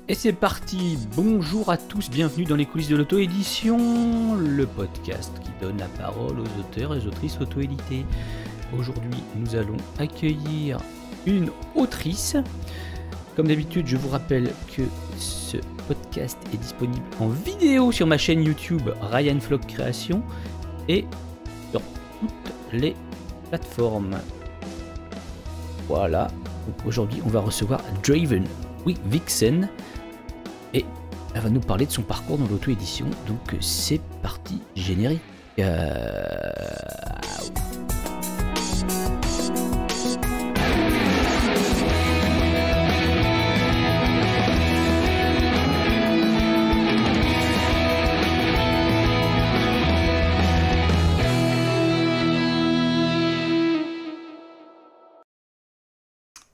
Et c'est parti, bonjour à tous, bienvenue dans les coulisses de l'auto-édition, le podcast qui donne la parole aux auteurs et aux autrices auto-édités. Aujourd'hui, nous allons accueillir une autrice. Comme d'habitude, je vous rappelle que ce podcast est disponible en vidéo sur ma chaîne YouTube Ryan Flock Création et sur toutes les plateformes. Voilà, donc aujourd'hui on va recevoir Draven Vixen et elle va nous parler de son parcours dans l'auto-édition. Donc c'est parti, générique.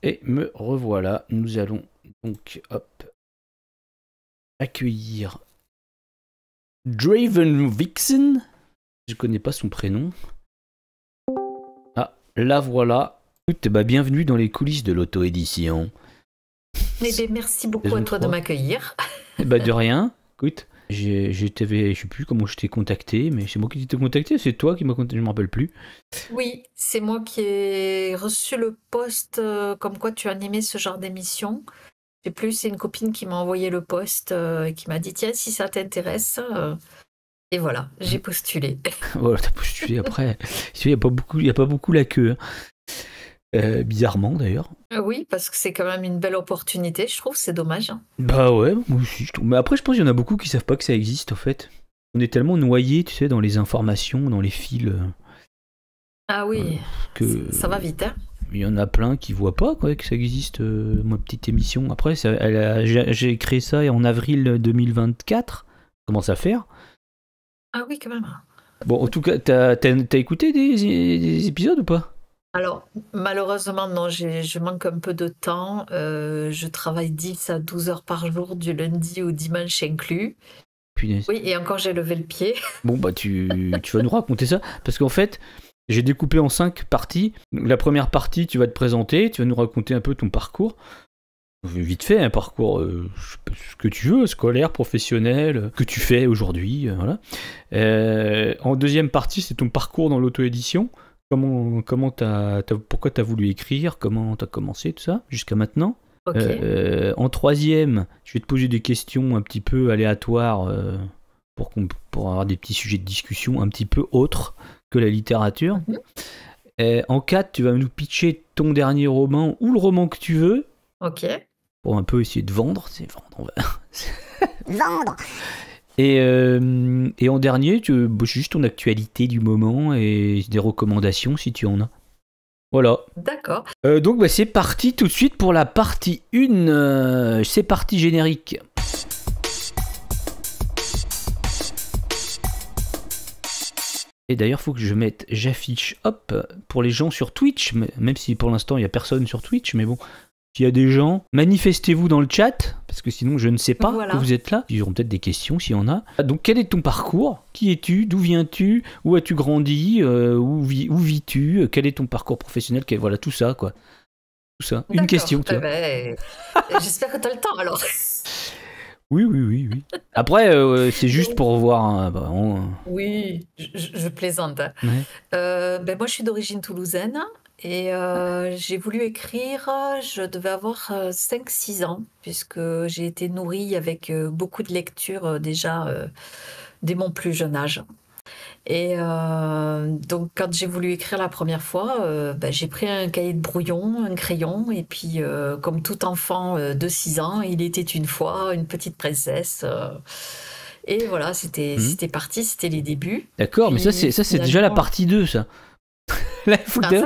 Et me revoilà, nous allons donc accueillir Draven Vixen. Je connais pas son prénom. Ah, la voilà. Écoute, bienvenue dans les coulisses de l'auto-édition. Eh bien, merci beaucoup à toi de m'accueillir. De rien. Écoute, je sais plus comment je t'ai contacté, mais c'est moi qui t'ai contacté, c'est toi qui m'as contacté, je me rappelle plus. Oui, c'est moi qui ai reçu le post comme quoi tu animais ce genre d'émission. Je sais plus, c'est une copine qui m'a envoyé le post et qui m'a dit tiens, si ça t'intéresse. Et voilà, j'ai postulé. Voilà, t'as postulé après. Il n'y a pas beaucoup la queue. Bizarrement d'ailleurs. Oui, parce que c'est quand même une belle opportunité, je trouve, c'est dommage. Bah ouais, moi aussi je trouve. Mais après, je pense qu'il y en a beaucoup qui savent pas que ça existe en fait. On est tellement noyés, tu sais, dans les informations, dans les fils. Ah oui, que ça va vite, hein. Il y en a plein qui voient pas quoi, que ça existe, ma petite émission. Après, j'ai créé ça en avril 2024. Commence à faire. Ah oui, quand même. Bon, en tout cas, t'as écouté des épisodes ou pas? Alors, malheureusement, non, je manque un peu de temps. Je travaille 10 à 12 heures par jour, du lundi au dimanche inclus. Punaise. Oui, et encore, j'ai levé le pied. Bon, tu vas nous raconter ça. Parce qu'en fait, j'ai découpé en 5 parties. La première partie, tu vas te présenter, tu vas nous raconter un peu ton parcours. Vite fait, un parcours, ce que tu veux, scolaire, professionnel, que tu fais aujourd'hui, voilà. En deuxième partie, c'est ton parcours dans l'auto-édition. Pourquoi t'as voulu écrire, comment t'as commencé, tout ça, jusqu'à maintenant. Okay. En troisième, je vais te poser des questions un petit peu aléatoires pour avoir des petits sujets de discussion un petit peu autres que la littérature. En 4, tu vas nous pitcher ton dernier roman ou le roman que tu veux. Ok. Pour un peu essayer de vendre. C'est vendre. Vendre. Et en dernier, juste ton actualité du moment et des recommandations si tu en as. Voilà. D'accord. Donc c'est parti tout de suite pour la partie 1. C'est parti générique. Et d'ailleurs, il faut que j'affiche pour les gens sur Twitch, même si pour l'instant il n'y a personne sur Twitch, mais bon, s'il y a des gens, manifestez-vous dans le chat, parce que sinon je ne sais pas que vous êtes là. Ils auront peut-être des questions s'il y en a. Donc quel est ton parcours? Qui es-tu? D'où viens-tu? Où as-tu grandi? Où vis-tu? Quel est ton parcours professionnel? Voilà, tout ça, quoi. Tout ça. Une question, tu vois. J'espère que tu as le temps, alors. Oui. Après, c'est juste pour voir... Oui, je plaisante. Ouais. Moi, je suis d'origine toulousaine. Et j'ai voulu écrire, je devais avoir 5-6 ans, puisque j'ai été nourrie avec beaucoup de lectures déjà dès mon plus jeune âge. Et donc quand j'ai voulu écrire la première fois, j'ai pris un cahier de brouillon, un crayon, et puis comme tout enfant de 6 ans, il était une fois une petite princesse. Et voilà, c'était parti, c'était les débuts. D'accord, puis, mais ça c'est déjà la partie 2, ça. Ça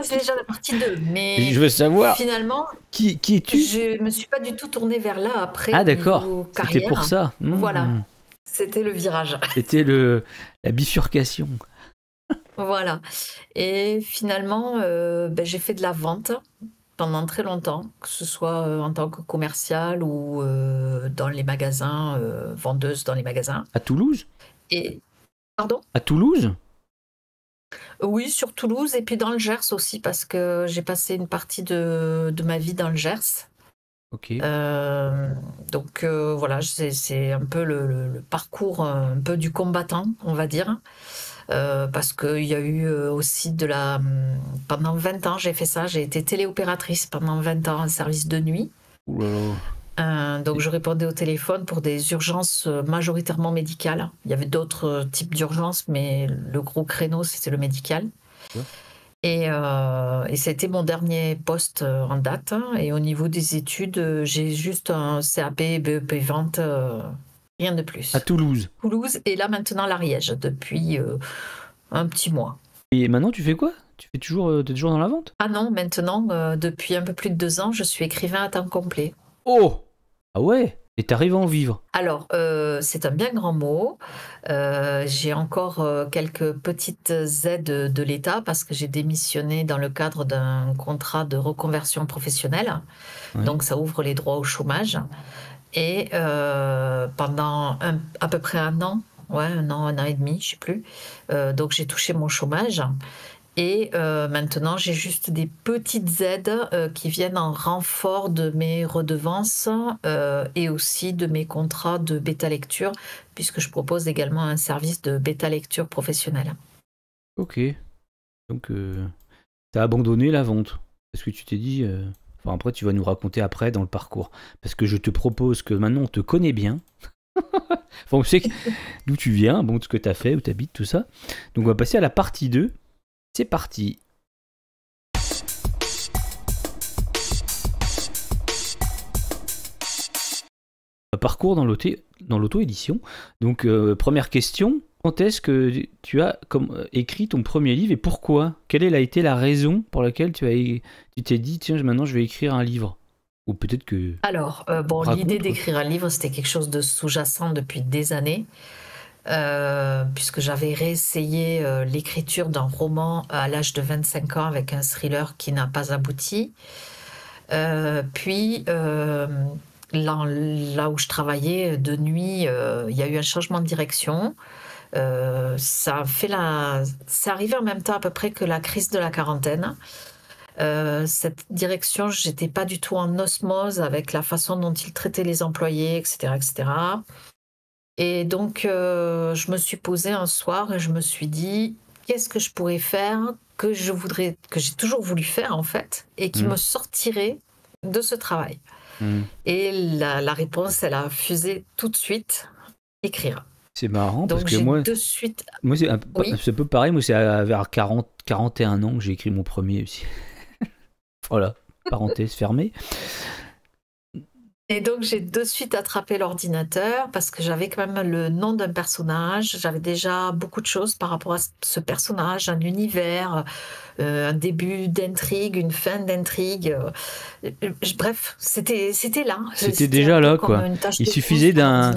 c'est déjà la partie 2, mais je veux savoir finalement qui es-tu? Je me suis pas du tout tournée vers là après. Ah d'accord, c'était pour ça. Voilà, c'était le virage. C'était la bifurcation. Voilà, et finalement j'ai fait de la vente pendant très longtemps, que ce soit en tant que commerciale ou dans les magasins, vendeuse dans les magasins. À Toulouse? Et pardon? À Toulouse? Oui, sur Toulouse et puis dans le Gers aussi, parce que j'ai passé une partie de ma vie dans le Gers. Ok. Donc voilà, c'est un peu le parcours un peu du combattant, on va dire. Parce qu'il y a eu aussi pendant 20 ans, j'ai fait ça. J'ai été téléopératrice pendant 20 ans en service de nuit. Ouh là là. Donc je répondais au téléphone pour des urgences majoritairement médicales. Il y avait d'autres types d'urgences, mais le gros créneau, c'était le médical. Ouais. Et c'était mon dernier poste en date. Et au niveau des études, j'ai juste un CAP, BEP vente, rien de plus. À Toulouse. Toulouse et là maintenant l'Ariège depuis un petit mois. Et maintenant, tu fais quoi? T'es toujours dans la vente? Ah non, maintenant, depuis un peu plus de 2 ans, je suis écrivain à temps complet. Oh! Ah ouais? Et t'arrives à en vivre? Alors, c'est un bien grand mot. J'ai encore quelques petites aides de l'État parce que j'ai démissionné dans le cadre d'un contrat de reconversion professionnelle. Ouais. Donc, ça ouvre les droits au chômage. Et pendant à peu près un an et demi, je sais plus. Donc, j'ai touché mon chômage. Et maintenant, j'ai juste des petites aides qui viennent en renfort de mes redevances et aussi de mes contrats de bêta lecture, puisque je propose également un service de bêta lecture professionnelle. Ok. Donc, t'as abandonné la vente. Parce que tu t'es dit... Enfin, après, tu vas nous raconter après dans le parcours. Parce que je te propose que maintenant, on te connaît bien. Enfin, on sait d'où tu viens, bon, ce que t'as fait, où t'habites, tout ça. Donc, on va passer à la partie 2. C'est parti. Parcours dans l'auto-édition. Donc, première question. Quand est-ce que tu as écrit ton premier livre et pourquoi? Quelle a été la raison pour laquelle tu t'es dit, tiens, maintenant je vais écrire un livre? Ou peut-être que... Alors, l'idée d'écrire un livre, c'était quelque chose de sous-jacent depuis des années. Puisque j'avais réessayé l'écriture d'un roman à l'âge de 25 ans avec un thriller qui n'a pas abouti. Puis, là où je travaillais de nuit, il y a eu un changement de direction. C'est arrivé en même temps à peu près que la crise de la quarantaine. Cette direction, j'étais pas du tout en osmose avec la façon dont ils traitaient les employés, etc., etc. Et donc, je me suis posée un soir et je me suis dit, qu'est-ce que je pourrais faire que j'ai toujours voulu faire en fait, et qui me sortirait de ce travail. Et la réponse, elle a fusé tout de suite, écrire. C'est marrant donc parce que moi, de suite... c'est un peu pareil. Moi, c'est vers 41 ans que j'ai écrit mon premier aussi. Voilà, parenthèse fermée. Et donc, j'ai de suite attrapé l'ordinateur parce que j'avais quand même le nom d'un personnage. J'avais déjà beaucoup de choses par rapport à ce personnage, un univers, un début d'intrigue, une fin d'intrigue. Bref, c'était là. C'était déjà là, quoi. Il suffisait d'un...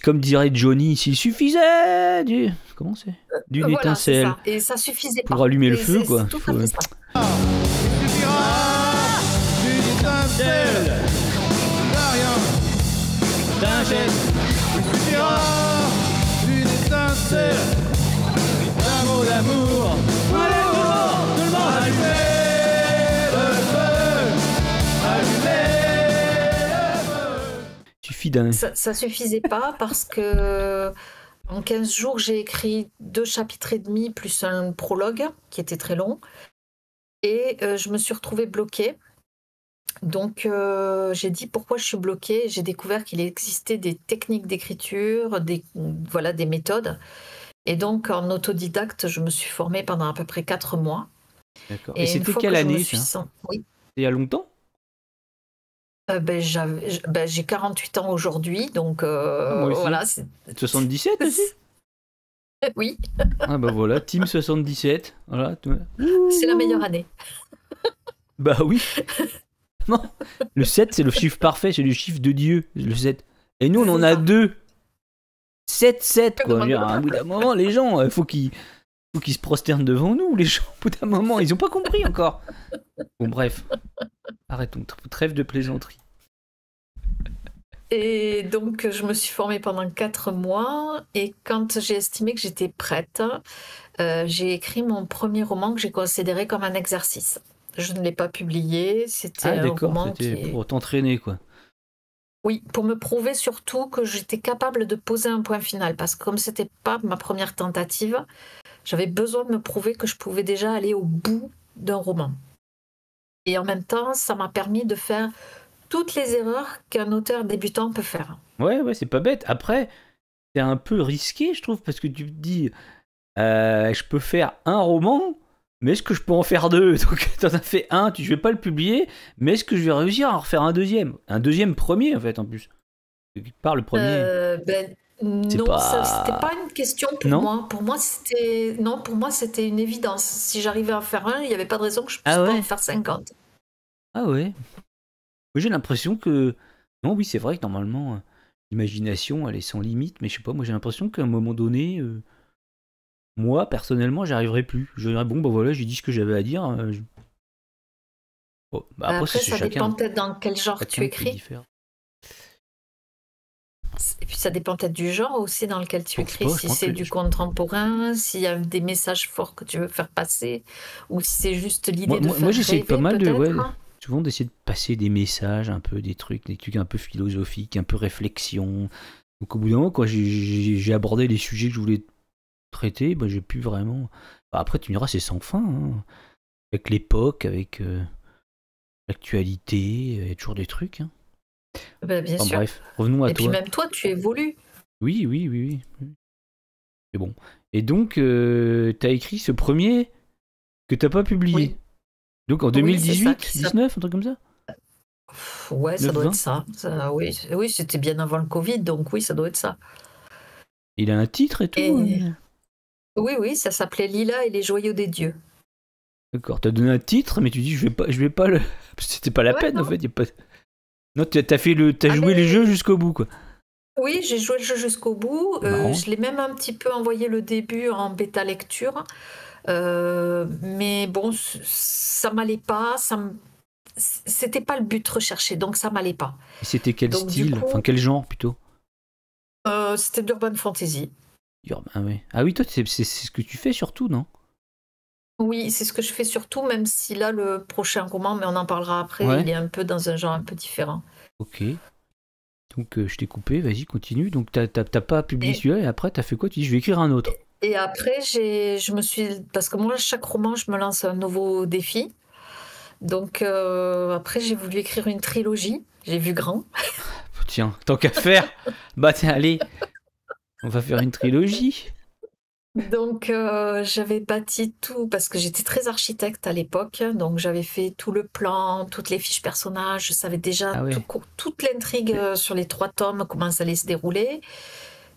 Comme dirait Johnny, s'il suffisait Comment c'est? D'une étincelle. C'est ça. Et ça suffisait pour allumer le feu, quoi. Tout à fait ça. Il suffira d'une étincelle, d'un rien, d'un geste. Il suffira d'une étincelle, d'un mot d'amour. Allez, tout le monde, allumez le feu, allumez le feu. Suffit d'un... Ça suffisait pas parce que en 15 jours, j'ai écrit 2 chapitres et demi plus un prologue qui était très long. Et je me suis retrouvée bloquée. Donc, j'ai dit pourquoi je suis bloquée. J'ai découvert qu'il existait des techniques d'écriture, des méthodes. Et donc, en autodidacte, je me suis formée pendant à peu près 4 mois. D'accord. Et c'était quelle année, ça? Oui. Il y a longtemps? J'ai 48 ans aujourd'hui, donc moi aussi. voilà. 77 aussi? Oui. Ah bah voilà, Team 77. Voilà. C'est la meilleure année. Bah oui. Non. Le 7, c'est le chiffre parfait, c'est le chiffre de Dieu, le 7. Et nous, on en a 2. 7, quoi. À bout d'un moment, les gens, il faut qu'ils se prosternent devant nous, les gens. Au bout d'un moment, ils ont pas compris encore. Bon, bref. Arrêtons, trêve de plaisanterie. Et donc, je me suis formée pendant 4 mois. Et quand j'ai estimé que j'étais prête, j'ai écrit mon premier roman que j'ai considéré comme un exercice. je ne l'ai pas publié. C'était Ah un d'accord, roman c'était qui est... pour t'entraîner quoi. Oui, pour me prouver surtout que j'étais capable de poser un point final. Parce que comme c'était pas ma première tentative, j'avais besoin de me prouver que je pouvais déjà aller au bout d'un roman. Et en même temps, ça m'a permis de faire toutes les erreurs qu'un auteur débutant peut faire. Ouais, c'est pas bête. Après, c'est un peu risqué, je trouve, parce que tu te dis, je peux faire un roman, mais est-ce que je peux en faire deux? Donc, t'en as fait un, je vais pas le publier, mais est-ce que je vais réussir à en refaire un deuxième? Un deuxième premier, en fait, en plus. Quelque part, le premier, c'est Non, c'était pas... pas une question pour Non? moi. Pour moi, c'était une évidence. Si j'arrivais à en faire un, il n'y avait pas de raison que je puisse Ah pas en ouais? faire 50. Ah ouais? Moi, j'ai l'impression que... Non, oui, c'est vrai que normalement, l'imagination, elle est sans limite, mais je sais pas, moi, j'ai l'impression qu'à un moment donné... Moi, personnellement, j'arriverai plus. Je dirais, bon, bah voilà, j'ai dit ce que j'avais à dire. Bon, bah après, Après, c'est ça chacun, dépend peut-être dans quel genre tu chacun qui est écris. différent. Et puis ça dépend peut-être du genre aussi dans lequel tu Je pense écris. pas, je Si pense c'est que... du contemporain, s'il y a des messages forts que tu veux faire passer, ou si c'est juste l'idée de Moi, faire j'essaye pas rêver mal de... Ouais, peut-être. souvent d'essayer de passer des messages, un peu des trucs un peu philosophiques, un peu réflexion. Donc au bout d'un moment, quand j'ai abordé les sujets que je voulais traiter, bah, j'ai pu vraiment... Bah, après, tu me diras, c'est sans fin. Hein. Avec l'époque, avec l'actualité, il y a toujours des trucs. Hein. Ben, bien Enfin, sûr. bref, revenons à Et puis toi. même toi, tu évolues. Oui. C'est bon. Et donc, t'as écrit ce premier que t'as pas publié. Oui. Donc en Oui, c'est ça 2018, qui 19, un truc comme ça? Ouais, ça 9, doit 20? être ça. Oui, oui, c'était bien avant le Covid, donc oui, ça doit être ça. Il a un titre et tout? Et oui, ça s'appelait Lila et les joyaux des dieux. D'accord, t'as donné un titre, mais tu dis je vais pas le... C'était pas la Ouais, peine non. en fait. Y a pas... Non, t'as joué mais- les jeux jusqu'au bout quoi. Oui, j'ai joué le jeu jusqu'au bout. Marrant. Je l'ai même un petit peu envoyé le début en bêta lecture. Mais bon, ça m'allait pas. C'était pas le but recherché, donc ça m'allait pas. Et c'était quel Donc, du style? coup- Enfin, quel genre plutôt? C'était de l'urban fantasy. Ah ouais. Ah oui, toi, c'est ce que tu fais surtout, non? Oui, c'est ce que je fais surtout, même si là, le prochain roman, mais on en parlera après, Ouais. il est un peu dans un genre un peu différent. Ok. Donc je t'ai coupé, vas-y, continue. Donc t'as pas publié Et- celui-là et après t'as fait quoi? Tu dis je vais écrire un autre. Et après, parce que moi, chaque roman, je me lance un nouveau défi. Donc après, j'ai voulu écrire une trilogie. J'ai vu grand. Tiens, tant qu'à faire, bah tiens, allez, on va faire une trilogie. Donc j'avais bâti tout, parce que j'étais très architecte à l'époque. Donc j'avais fait tout le plan, toutes les fiches personnages. Je savais déjà Ah ouais. toute l'intrigue sur les 3 tomes, comment ça allait se dérouler.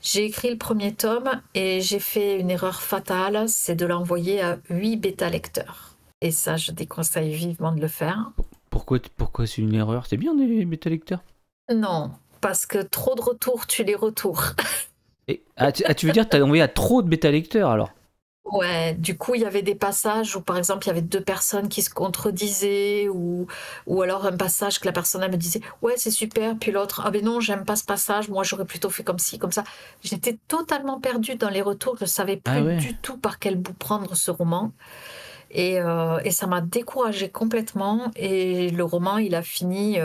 J'ai écrit le premier tome et j'ai fait une erreur fatale, c'est de l'envoyer à 8 bêta-lecteurs. Et ça, je déconseille vivement de le faire. Pourquoi c'est une erreur? C'est bien des bêta-lecteurs. Non, parce que trop de retours, tu les retours. Tu veux dire que t'as envoyé à trop de bêta-lecteurs alors? Ouais, du coup, il y avait des passages où, par exemple, il y avait 2 personnes qui se contredisaient, ou alors un passage que la personne elle me disait « Ouais, c'est super », puis l'autre « Ah ben non, j'aime pas ce passage, moi j'aurais plutôt fait comme ci, comme ça ». J'étais totalement perdue dans les retours, je savais plus Ah ouais. du tout par quel bout prendre ce roman. Et ça m'a découragée complètement, et le roman, il a fini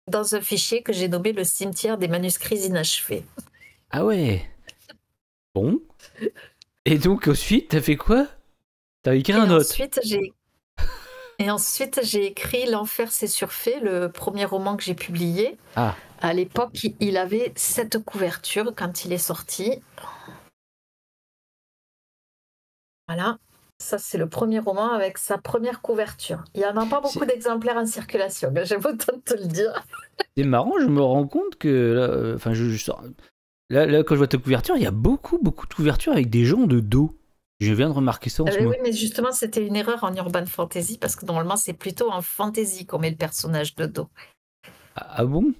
dans un fichier que j'ai nommé le cimetière des manuscrits inachevés. Ah ouais. Bon. Et donc ensuite, t'as fait quoi? T'as écrit un autre. Et ensuite, j'ai écrit L'Enfer s'est surfait, le premier roman que j'ai publié. Ah. À l'époque, il avait 7 couvertures quand il est sorti. Voilà. Ça, c'est le premier roman avec sa première couverture. Il n'y en a pas beaucoup d'exemplaires en circulation, j'ai autant de te le dire. C'est marrant, je me rends compte que là, enfin, là, quand je vois ta couverture, il y a beaucoup de couvertures avec des gens de dos. Je viens de remarquer ça en ce moment. Oui, mais justement, c'était une erreur en urban fantasy, parce que normalement, c'est plutôt en fantasy qu'on met le personnage de dos. Ah bon?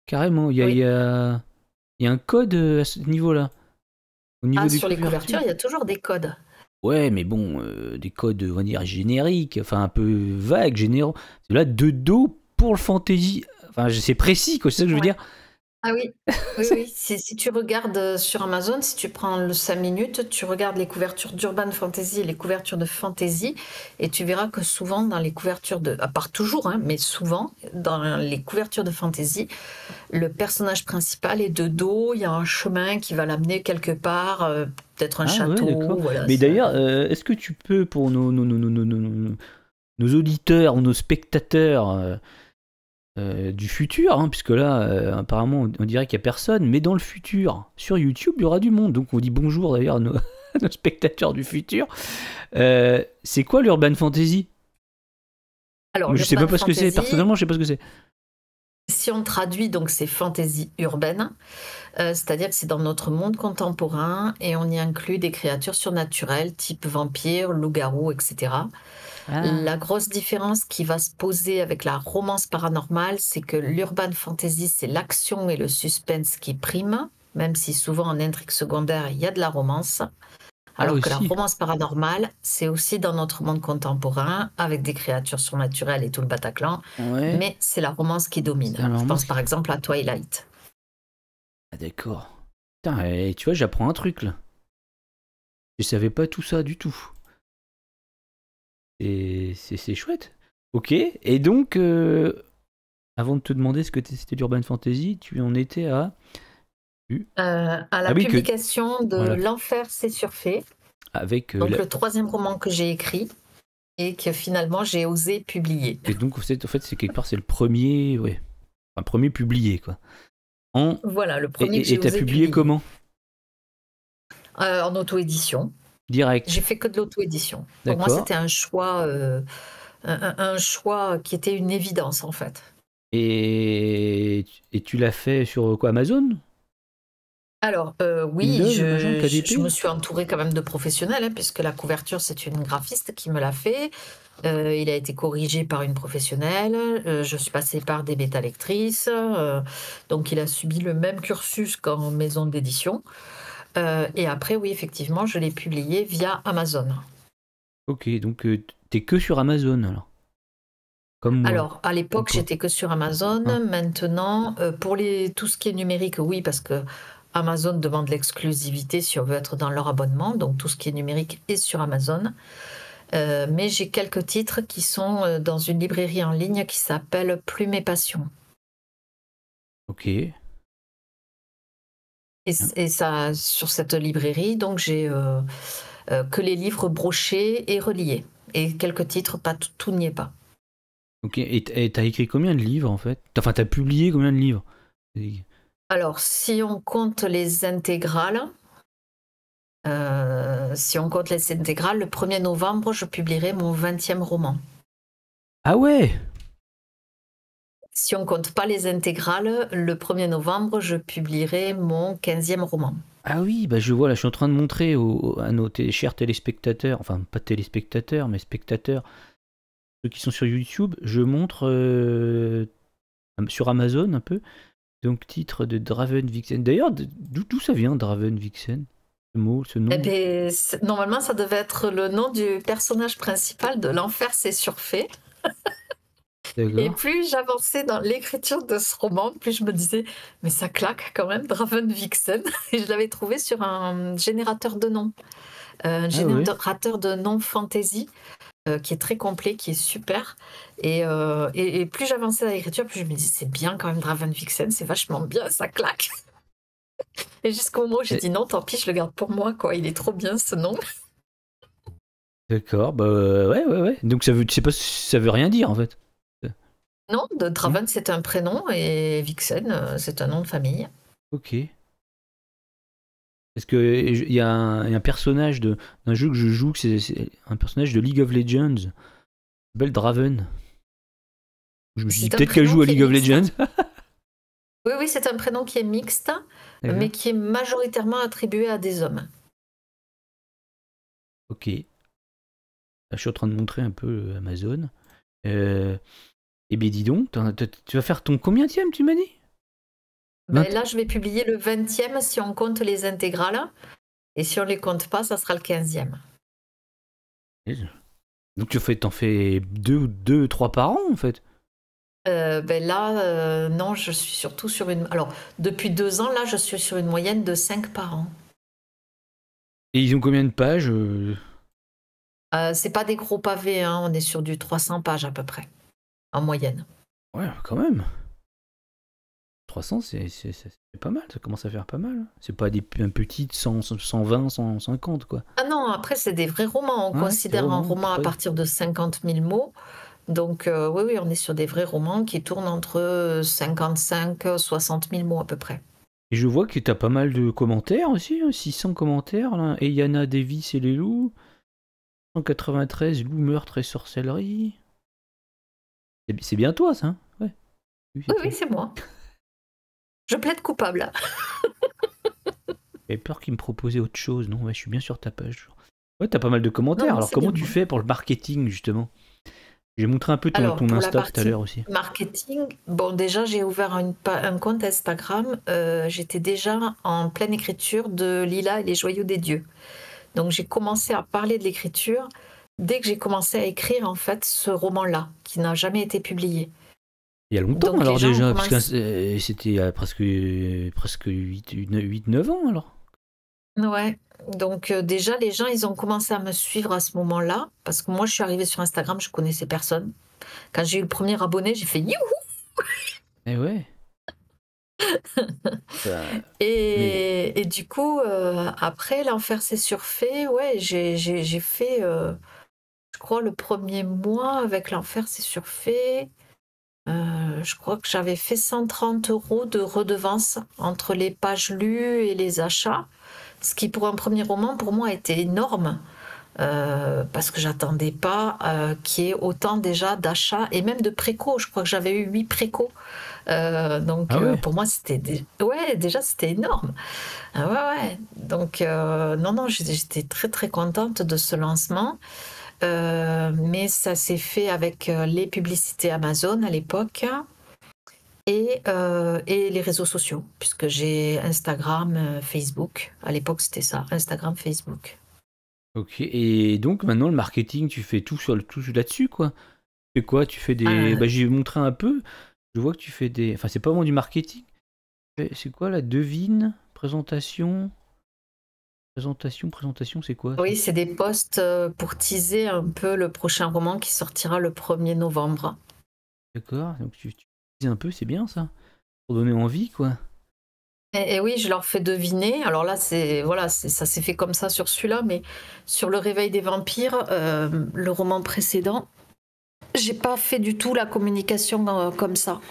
Carrément, il y a un code à ce niveau-là. Au niveau des sur les couvertures, il y a toujours des codes. Ouais, mais bon, des codes, on va dire, génériques, enfin un peu vagues, généraux. C'est là, de dos pour le fantasy. Enfin, c'est précis, quoi, c'est ça que je veux dire. Ah oui, oui, oui. Si tu regardes sur Amazon, si tu prends le 5 minutes, tu regardes les couvertures d'Urban Fantasy et les couvertures de Fantasy, et tu verras que souvent dans les couvertures à part toujours, hein, mais souvent dans les couvertures de Fantasy, le personnage principal est de dos, il y a un chemin qui va l'amener quelque part, peut-être un château, d'accord. voilà. Mais d'ailleurs, est-ce que tu peux, pour nos auditeurs ou nos spectateurs du futur, hein, puisque là, apparemment, on dirait qu'il n'y a personne, mais dans le futur, sur YouTube, il y aura du monde. Donc on dit bonjour d'ailleurs à nos, nos spectateurs du futur. C'est quoi l'Urban Fantasy? Alors, je sais pas l'Urban ce que c'est, Fantasy, personnellement, je sais pas ce que c'est. si on traduit, donc c'est fantasy urbaine, c'est-à-dire que c'est dans notre monde contemporain et on y inclut des créatures surnaturelles type vampires, loups-garous, etc. La grosse différence qui va se poser avec la romance paranormale, c'est que l'urban fantasy, c'est l'action et le suspense qui priment, même si souvent en intrigue secondaire, il y a de la romance. Alors que la aussi. romance paranormale, c'est aussi dans notre monde contemporain, avec des créatures surnaturelles et tout le Bataclan, Ouais. mais c'est la romance qui domine. C'est la Je romance pense qui- par exemple à Twilight. Ah, d'accord. Putain, et tu vois, j'apprends un truc là. Je savais pas tout ça du tout. Et c'est chouette. Ok, et donc, avant de te demander ce que c'était l'Urban Fantasy, tu en étais à... À la oui, que- publication de voilà. L'Enfer, c'est surfait, Avec donc le 3e roman que j'ai écrit et que finalement j'ai osé publier. Et donc, en fait, c'est quelque part, c'est le premier, ouais, enfin, premier publié, quoi. Voilà, le premier que Et j'ai t'as osé publié publier. comment? En auto-édition. Direct. J'ai fait que de l'auto-édition. Pour moi, D'accord. c'était un choix, un choix qui était une évidence en fait. Et tu l'as fait sur quoi, Amazon? Alors, oui, Windows, machin, KDP? je me suis entourée quand même de professionnels, hein, puisque la couverture, c'est une graphiste qui me l'a fait. Il a été corrigé par une professionnelle. Je suis passée par des bêta-lectrices. Donc, il a subi le même cursus qu'en maison d'édition. Et après, oui, effectivement, je l'ai publié via Amazon. Ok, donc t'es que sur Amazon, alors? Comme moi. Alors, à l'époque, Comme toi. j'étais que sur Amazon. Hein. Maintenant, pour tout ce qui est numérique, oui, parce que Amazon demande l'exclusivité si on veut être dans leur abonnement. Donc, tout ce qui est numérique est sur Amazon. Mais j'ai quelques titres qui sont dans une librairie en ligne qui s'appelle Plume et Passion. Ok. Et ça, sur cette librairie, donc j'ai que les livres brochés et reliés. Et quelques titres, pas tout n'y est pas. Ok, et t'as écrit combien de livres, en fait? Enfin, t'as publié combien de livres? Alors, si on compte les intégrales, le 1er novembre, je publierai mon 20e roman. Ah ouais! Si on compte pas les intégrales, le 1er novembre, je publierai mon 15e roman. Ah oui, bah je vois, là, je suis en train de montrer à nos chers téléspectateurs, enfin, pas téléspectateurs, mais spectateurs, ceux qui sont sur YouTube, je montre sur Amazon un peu, donc titre de Draven Vixen. D'ailleurs, d'où ça vient, Draven Vixen? Ce mot, ce nom? Eh bien, normalement, ça devait être le nom du personnage principal de L'Enfer, c'est surfait. Et D'accord. plus j'avançais dans l'écriture de ce roman, plus je me disais, mais ça claque quand même, Draven Vixen. Et je l'avais trouvé sur un générateur de noms. Un générateur de noms fantasy qui est très complet, qui est super. Et plus j'avançais dans l'écriture, plus je me disais, c'est bien quand même Draven Vixen, c'est vachement bien, ça claque. Et jusqu'au moment où j'ai dit non, tant pis, je le garde pour moi, quoi. Il est trop bien ce nom. D'accord, bah ouais. Donc tu sais pas, ça veut rien dire en fait. Non, de Draven, c'est un prénom et Vixen, c'est un nom de famille. Ok. Parce que il y a un personnage d'un jeu que je joue, c'est un personnage de League of Legends, qui s'appelle Draven. Je me suis dit peut-être qu'elle joue à League of Legends. Oui, c'est un prénom qui est mixte, mais qui est majoritairement attribué à des hommes. Ok. Là, je suis en train de montrer un peu Amazon. Eh bien, dis donc, tu vas faire ton combienième, tu m'as dit? Là, je vais publier le 20e si on compte les intégrales. Et si on ne les compte pas, ça sera le 15e. Donc t'en fais 2 ou 3 par an, en fait? Là, non, je suis surtout sur une. Alors, depuis 2 ans, là, je suis sur une moyenne de 5 par an. Et ils ont combien de pages C'est pas des gros pavés, hein, on est sur du 300 pages à peu près, en moyenne. Ouais, quand même. 300, c'est pas mal, ça commence à faire pas mal. C'est pas un petit 120, 150, quoi. Ah non, après, c'est des vrais romans. On Ouais, considère des un romans, roman à ouais. partir de 50 000 mots. Donc, oui, on est sur des vrais romans qui tournent entre 55 60 000 mots à peu près. Et je vois que t'as pas mal de commentaires aussi, hein, 600 commentaires, là. Eyana Davis et les loups. 193, loup, meurtre et sorcellerie. C'est bien toi, ça, hein? Ouais. Oui, c'est Oui, toi. oui, c'est moi. Je plaide coupable. J'avais peur qu'il me proposait autre chose. Non, ouais, je suis bien sur ta page. Ouais, t'as pas mal de commentaires. Non, Alors, c'est comment bien tu moi. fais pour le marketing, justement? J'ai montré un peu Alors, ton pour la Insta tout à l'heure partie aussi. marketing, bon, déjà, j'ai ouvert un compte Instagram. J'étais déjà en pleine écriture de Lila et les joyaux des dieux. Donc, j'ai commencé à parler de l'écriture dès que j'ai commencé à écrire, en fait, ce roman-là, qui n'a jamais été publié. Il y a longtemps, Donc, les alors, gens ont déjà, parce que commencé. c'était il y a presque 8-9 ans, alors. Ouais. Donc, déjà, les gens, ils ont commencé à me suivre à ce moment-là, parce que moi, je suis arrivée sur Instagram, je connaissais personne. Quand j'ai eu le premier abonné, j'ai fait youhou! Eh ouais. Ça- Mais Et du coup, après, l'enfer s'est surfait. Ouais, j'ai fait, je crois, le premier mois avec l'enfer s'est surfait. Je crois que j'avais fait 130 € de redevance entre les pages lues et les achats. Ce qui, pour un premier roman, pour moi, était énorme. Parce que j'attendais pas qu'il y ait autant déjà d'achats et même de préco. Je crois que j'avais eu 8 préco. Donc Ah ouais. pour moi c'était ouais, déjà c'était énorme. Ah ouais, ouais. Donc non, j'étais très très contente de ce lancement. Mais ça s'est fait avec les publicités Amazon à l'époque et les réseaux sociaux, puisque j'ai Instagram, Facebook. À l'époque c'était ça, Instagram, Facebook. Ok. Et donc, maintenant, le marketing, tu fais tout là-dessus, quoi. Tu fais quoi? Tu fais des. Ah, Bah, j'ai montré un peu. Je vois que tu fais des. Enfin, c'est pas vraiment du marketing. C'est quoi la devine? Présentation, c'est quoi ça? oui, c'est des posts pour teaser un peu le prochain roman qui sortira le 1er novembre. D'accord. Donc, tu dis un peu, c'est bien ça. Pour donner envie, quoi. Et oui, je leur fais deviner. Alors là, ça s'est fait comme ça sur celui-là, mais sur Le Réveil des vampires, le roman précédent, j'ai pas fait du tout la communication comme ça.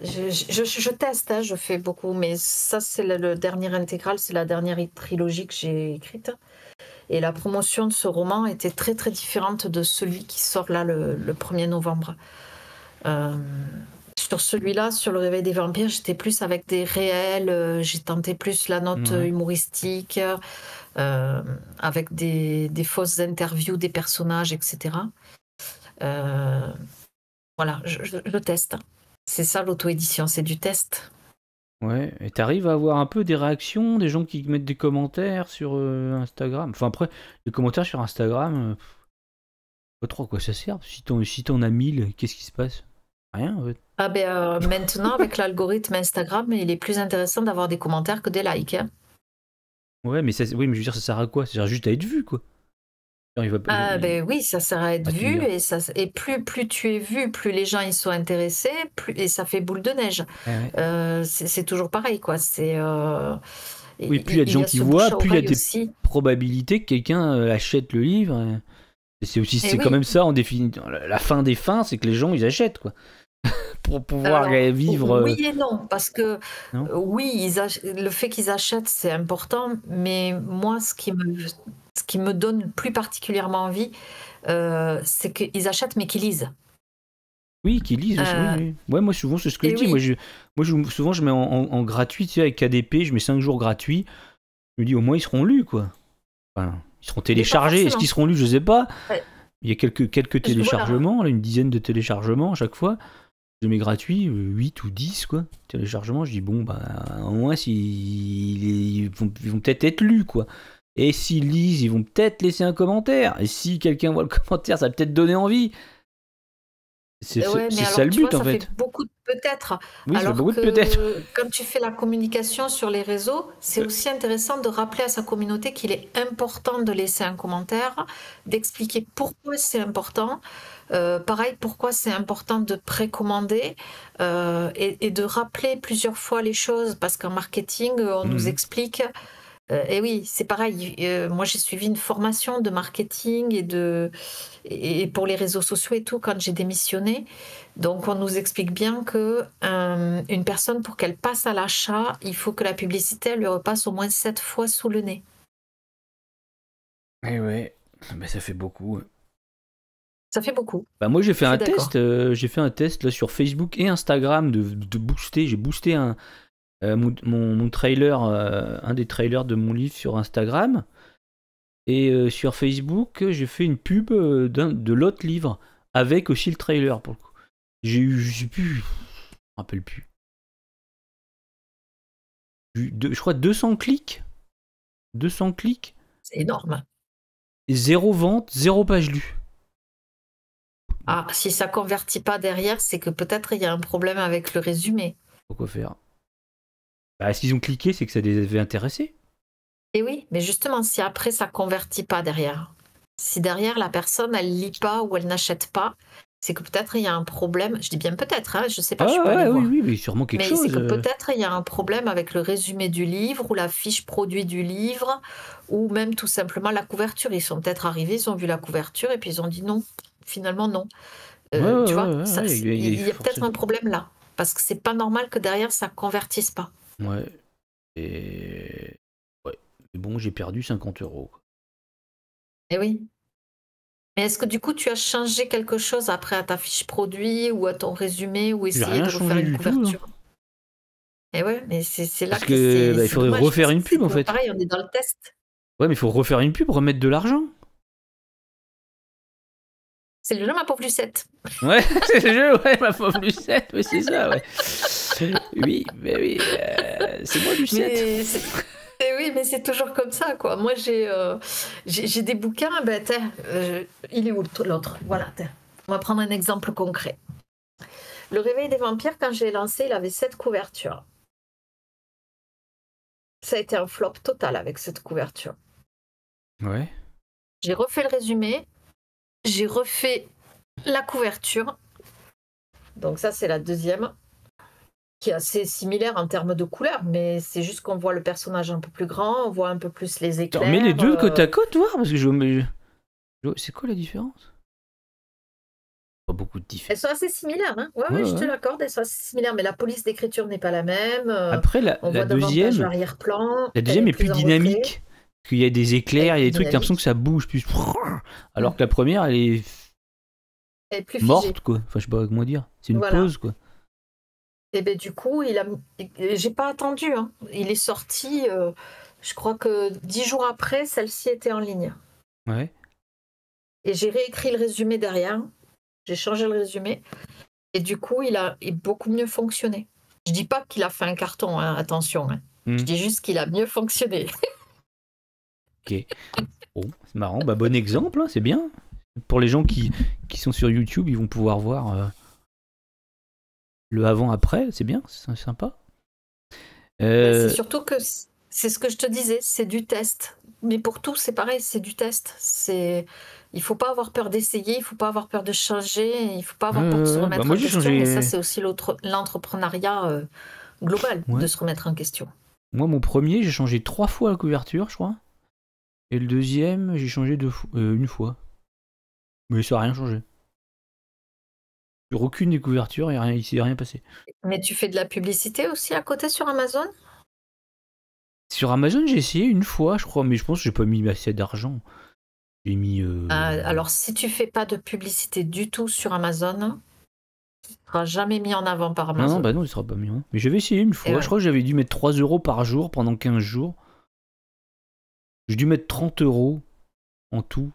Je teste, hein, je fais beaucoup, mais ça, c'est le dernier intégral, c'est la dernière trilogie que j'ai écrite. Et la promotion de ce roman était très très différente de celui qui sort là le 1er novembre. Sur celui-là, sur Le Réveil des vampires, j'étais plus avec des réels, j'ai tenté plus la note Ouais. humoristique, avec des fausses interviews des personnages, etc. Voilà, je teste. C'est ça l'auto-édition, c'est du test. Ouais. Et t'arrives à avoir un peu des réactions, des gens qui mettent des commentaires sur Instagram. Enfin, après, les commentaires sur Instagram, pas trop à quoi ça sert. Si t'en as 1000, qu'est-ce qui se passe? Rien, en fait. Ah ben, maintenant, avec l'algorithme Instagram, il est plus intéressant d'avoir des commentaires que des likes, hein. Ouais, mais oui, mais je veux dire, ça sert à quoi? Ça sert juste à être vu, quoi. Genre, Ah ben oui, ça sert à être Ah, tu me vu diras. et plus tu es vu, plus les gens ils sont intéressés, et ça fait boule de neige. Ouais. C'est toujours pareil, quoi. Oui, plus il y a de gens qui ce bouche voient, à plus il y a oreille des aussi. probabilités que quelqu'un achète le livre. Et c'est aussi, Et c'est quand oui. même ça en définitive. La fin des fins, c'est que les gens ils achètent, quoi. Pour pouvoir Alors vivre. oui et non, parce que Non? oui, le fait qu'ils achètent c'est important, mais moi ce qui me donne plus particulièrement envie, c'est qu'ils achètent mais qu'ils lisent. Oui, qui lisent aussi. Oui, Euh, oui. Ouais, moi souvent c'est ce que je et dis. Moi, oui. souvent je mets en gratuit, tu sais, avec KDP, je mets 5 jours gratuits. Je me dis au moins ils seront lus, quoi. Enfin, ils seront Mais pas téléchargés. Est-ce qu'ils forcément. seront lus? Je sais pas. Ouais. Il y a quelques Voilà. téléchargements, là, une dizaine de téléchargements à chaque fois. Je mets gratuit, 8 ou 10, quoi. Téléchargements, je dis bon, bah, au moins, ils vont peut-être être lus, quoi. Et s'ils lisent, ils vont peut-être laisser un commentaire. Et si quelqu'un voit le commentaire, ça va peut-être donner envie. C'est Ouais, mais ça alors le tu vois, but, en ça fait. fait beaucoup de peut-être. Oui, ça fait Alors beaucoup de peut-être. que quand tu fais la communication sur les réseaux, c'est aussi intéressant de rappeler à sa communauté qu'il est important de laisser un commentaire, d'expliquer pourquoi c'est important. Pareil, pourquoi c'est important de précommander et de rappeler plusieurs fois les choses, parce qu'en marketing, on nous explique. Et oui, c'est pareil. Moi, j'ai suivi une formation de marketing et pour les réseaux sociaux et tout quand j'ai démissionné. Donc, on nous explique bien que une personne, pour qu'elle passe à l'achat, il faut que la publicité elle lui repasse au moins 7 fois sous le nez. Eh ouais, bah, ça fait beaucoup. Ça fait beaucoup. Bah, moi, j'ai fait Je un suis d'accord. test. J'ai fait un test là, sur Facebook et Instagram de booster. J'ai boosté mon trailer, un des trailers de mon livre sur Instagram. Et sur Facebook, j'ai fait une pub de l'autre livre avec aussi le trailer pour le coup. J'ai eu, je sais plus, je me rappelle plus. Je crois 200 clics. 200 clics. C'est énorme. Et 0 vente, 0 page lue. Ah, si ça convertit pas derrière, c'est que peut-être il y a un problème avec le résumé. Pourquoi faire? Bah, s'ils ont cliqué, c'est que ça les avait intéressés. Et oui, mais justement, si après ça convertit pas derrière, si derrière la personne elle lit pas ou elle n'achète pas, c'est que peut-être il y a un problème. Je dis bien peut-être, hein, je sais pas, je suis pas allée voir. Oui, mais sûrement quelque Mais chose. c'est que peut-être il y a un problème avec le résumé du livre ou la fiche produit du livre ou même tout simplement la couverture. Ils sont peut-être arrivés, ils ont vu la couverture et puis ils ont dit non, finalement non. Tu vois, il y a peut-être un problème là. Parce que c'est pas normal que derrière ça convertisse pas. Ouais. Et bon, j'ai perdu 50 €. Eh oui. Mais est-ce que du coup tu as changé quelque chose après à ta fiche produit ou à ton résumé ou J'ai essayé rien de refaire changé une du tout. couverture? Et ouais, mais c'est là Parce que il faudrait dommage, refaire parce une que c'est pub en toujours fait. pareil, on est dans le test. Ouais, mais il faut refaire une pub pour remettre de l'argent. C'est le jeu Ma Pauvre Lucette. Ouais, c'est le jeu, ouais, Ma Pauvre Lucette, ouais, c'est ça, ouais. Oui, mais oui, c'est moi Lucette. Oui, mais c'est toujours comme ça, quoi. Moi, j'ai des bouquins, ben, il est où l'autre? Voilà, on va prendre un exemple concret. Le Réveil des vampires, quand je l'ai lancé, il avait 7 couvertures. Ça a été un flop total avec cette couverture. Ouais. J'ai refait le résumé, j'ai refait la couverture. Donc ça, c'est la deuxième, qui est assez similaire en termes de couleur, mais c'est juste qu'on voit le personnage un peu plus grand, on voit un peu plus les éclairs. Attends, mets les deux côte à côte, voir, parce que c'est quoi la différence? Pas beaucoup de différence. Elles sont assez similaires, hein. Ouais, je te l'accorde, elles sont assez similaires, mais la police d'écriture n'est pas la même. Après, on la voit davantage deuxième, l'arrière-plan. la deuxième est plus dynamique. Parce qu'il y a des éclairs, il y a des trucs, t'as l'impression que ça bouge plus. Alors que la première, elle est plus figée. morte, quoi. Enfin, je sais pas comment dire. C'est une pause, quoi. Et ben du coup, j'ai pas attendu. Hein. Il est sorti, je crois que 10 jours après, celle-ci était en ligne. Ouais. Et j'ai réécrit le résumé derrière. J'ai changé le résumé. Et du coup, il a beaucoup mieux fonctionné. Je dis pas qu'il a fait un carton, hein, attention. Hein. Je dis juste qu'il a mieux fonctionné. Ok. Bon, c'est marrant. Bah, bon exemple, hein, c'est bien. Pour les gens qui sont sur YouTube, ils vont pouvoir voir le avant-après. C'est bien, c'est sympa. C'est surtout que c'est ce que je te disais, c'est du test. Mais pour tout, c'est pareil, c'est du test. Il faut pas avoir peur d'essayer, il faut pas avoir peur de changer, il faut pas avoir peur de se remettre en question. Et ça, c'est aussi l'entrepreneuriat global, de se remettre en question. Moi, mon premier, j'ai changé 3 fois la couverture, je crois. Et le deuxième, j'ai changé une fois. Mais ça n'a rien changé. Sur aucune des couvertures, il ne s'est rien passé. Mais tu fais de la publicité aussi à côté sur Amazon? Sur Amazon, j'ai essayé une fois, je crois, mais je pense que j'ai pas mis assez d'argent. J'ai mis. Alors, si tu fais pas de publicité du tout sur Amazon, tu ne seras jamais mis en avant par Amazon. Non, bah non, il sera pas mis. Hein. Mais j'avais essayé une fois. Je crois que j'avais dû mettre 3 € par jour pendant 15 jours. J'ai dû mettre 30 € en tout.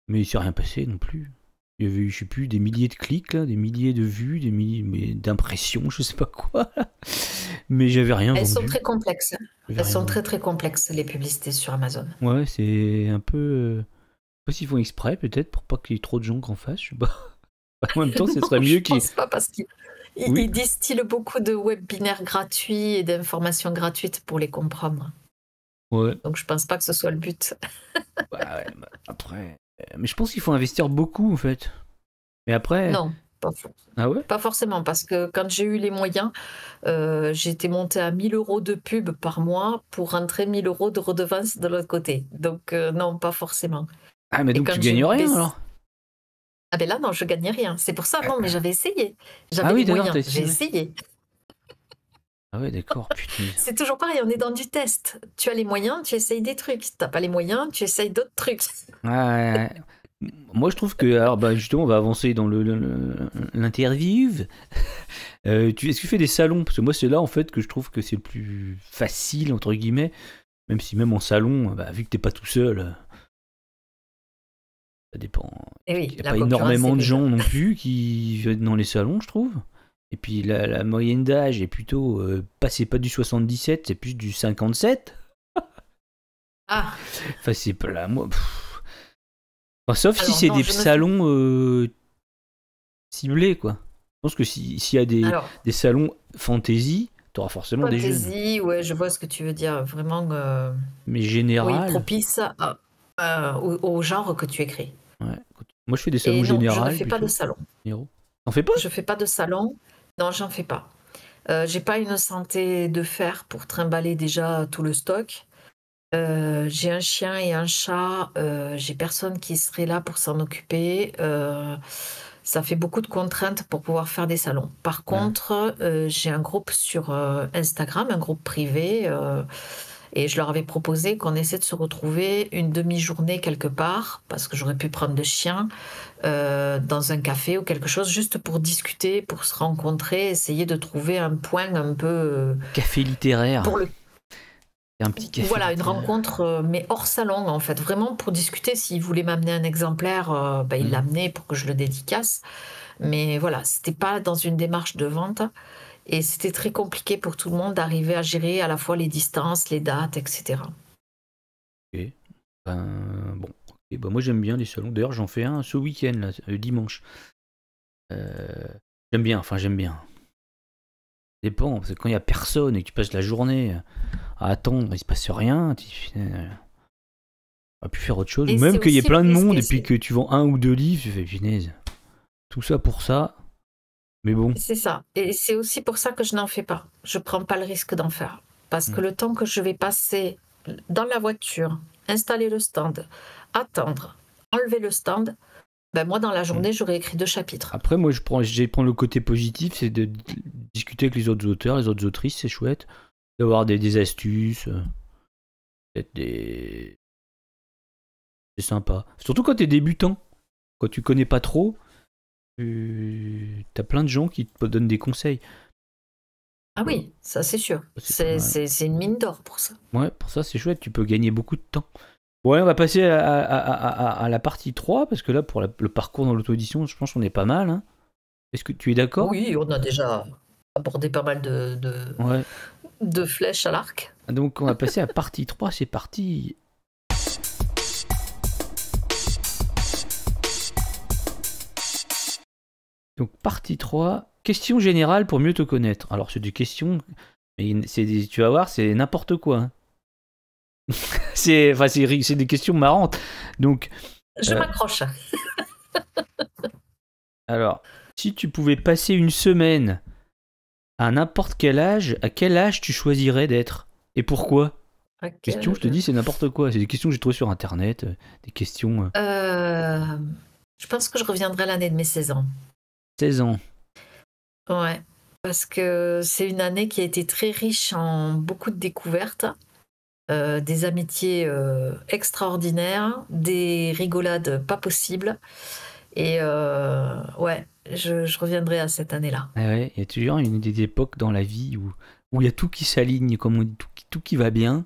Mais il s'est rien passé non plus. Il y avait eu, je sais plus, des milliers de clics, là, des milliers de vues, des milliers d'impressions, je sais pas quoi. Mais j'avais rien vendu. Elles sont très complexes. Elles sont très très complexes, les publicités sur Amazon. Ouais, c'est un peu... Je sais pas s'ils font exprès, peut-être, pour pas qu'il y ait trop de gens qui en fassent, je sais pas. En même temps, ce serait mieux Je qu'ils... pense pas parce qu'ils Oui. ils distillent beaucoup de webinaires gratuits et d'informations gratuites pour les comprendre. Ouais. Donc je pense pas que ce soit le but. Bah ouais, bah, après... Mais je pense qu'il faut investir beaucoup, en fait. Mais après... Non, Ah ouais? pas forcément, parce que quand j'ai eu les moyens, j'étais montée à 1 000 € de pub par mois pour rentrer 1 000 € de redevance de l'autre côté. Donc non, pas forcément. Ah, mais Et donc tu quand j'ai gagnes rien, baissé... alors? Ah ben là, non, je gagnais rien. C'est pour ça, non, mais j'avais essayé. Ah J'avais oui, les d'accord, moyens, t'as j'ai essayé. essayé. Ah ouais, d'accord, putain. C'est toujours pareil, on est dans du test. Tu as les moyens, tu essayes des trucs. Si t'as pas les moyens, tu essayes d'autres trucs. Ouais. Moi, je trouve que, alors, bah, justement, on va avancer dans l'interview. Est-ce que tu fais des salons? Parce que moi, c'est là, en fait, que je trouve que c'est le plus facile, entre guillemets. Même si, même en salon, bah, vu que t'es pas tout seul, ça dépend. Et oui, Il n'y a la pas concurrence énormément est de gens rude. non plus qui viennent dans les salons, je trouve. Et puis, la moyenne d'âge est plutôt, c'est pas du 77, c'est plus du 57. Ah, Enfin, c'est pas là, moi... Enfin, sauf si alors c'est non, des je ne fais... salons ciblés, quoi. Je pense que s'il y a Alors, des salons fantasy, t'auras forcément des jeunes. fantasy, ouais, je vois ce que tu veux dire. Vraiment, Mais oui, général, propice au genre que tu écris. ouais. Moi je fais des salons Et non, je ne général fais pas de plutôt. salon. Généraux. T'en fais pas? Je fais pas de salon. Non, j'en fais pas. J'ai pas une santé de fer pour trimballer déjà tout le stock. J'ai un chien et un chat. J'ai personne qui serait là pour s'en occuper. Ça fait beaucoup de contraintes pour pouvoir faire des salons. Par Ouais. contre, j'ai un groupe sur Instagram, un groupe privé, et je leur avais proposé qu'on essaie de se retrouver une demi-journée quelque part, parce que j'aurais pu prendre le chien, dans un café ou quelque chose, juste pour discuter, pour se rencontrer, essayer de trouver un point un peu Café littéraire. pour le... Un petit café Voilà, une littéraire. rencontre, mais hors salon, en fait, vraiment pour discuter. S'il voulait m'amener un exemplaire, il l'amenait pour que je le dédicace. Mais voilà, c'était pas dans une démarche de vente. Et c'était très compliqué pour tout le monde d'arriver à gérer à la fois les distances, les dates, etc. Ok. Bon. Et moi j'aime bien les salons. D'ailleurs j'en fais un ce week-end, là, dimanche. J'aime bien. Ça dépend, parce que quand il n'y a personne et que tu passes la journée à attendre, il se passe rien, on va plus faire autre chose. Et Ou même c'est qu'il y ait aussi plein de risqué, monde et puis que tu vends 1 ou 2 livres, tu fais punaise. Tout ça pour ça. Mais bon. C'est ça. Et c'est aussi pour ça que je n'en fais pas. Je prends pas le risque d'en faire. Parce que le temps que je vais passer dans la voiture, installer le stand, attendre, enlever le stand, ben moi dans la journée j'aurais écrit 2 chapitres. Après moi je prends le côté positif, c'est de discuter avec les autres auteurs, les autres autrices, c'est chouette. D'avoir des astuces. Peut-être des... C'est sympa. Surtout quand t'es débutant. Quand tu connais pas trop. T'as plein de gens qui te donnent des conseils. Ah oui, ça c'est sûr. C'est C'est une mine d'or pour ça. Ouais, pour ça c'est chouette, tu peux gagner beaucoup de temps. Ouais, on va passer à la partie 3, parce que là, pour le parcours dans l'auto-édition, je pense qu'on est pas mal. Hein. Est-ce que tu es d'accord? Oui, on a déjà abordé pas mal Ouais. de flèches à l'arc. Donc on va passer à partie 3, c'est parti. Donc partie 3, question générale pour mieux te connaître. Alors c'est des questions, mais tu vas voir, c'est n'importe quoi. Hein. c'est des questions marrantes. Donc, je m'accroche. Alors, si tu pouvais passer une semaine à n'importe quel âge, à quel âge tu choisirais d'être? Et pourquoi? Question, je te dis, c'est n'importe quoi. C'est des questions que j'ai trouvées sur Internet, des questions... Je pense que je reviendrai à l'année de mes 16 ans. 16 ans. Ouais, parce que c'est une année qui a été très riche en beaucoup de découvertes, des amitiés extraordinaires, des rigolades pas possibles. Et ouais, je reviendrai à cette année-là. Ah ouais, il y a toujours des époques dans la vie où il y a tout qui s'aligne, comme on dit, tout qui va bien.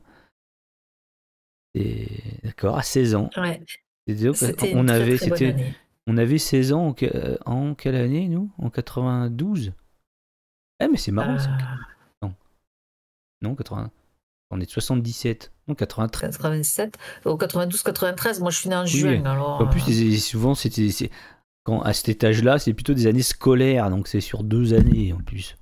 Et d'accord, à 16 ans. Ouais. C'était une très, très bonne année. On avait 16 ans en quelle année, nous? En 92? Ah, mais c'est marrant, ça. Non, 80. On est de 77. Non, 93. 87. Ou 92, 93. Moi, je suis née en juin. Alors, en plus, souvent, c'était quand à cet étage-là, c'est plutôt des années scolaires, donc c'est sur 2 années en plus.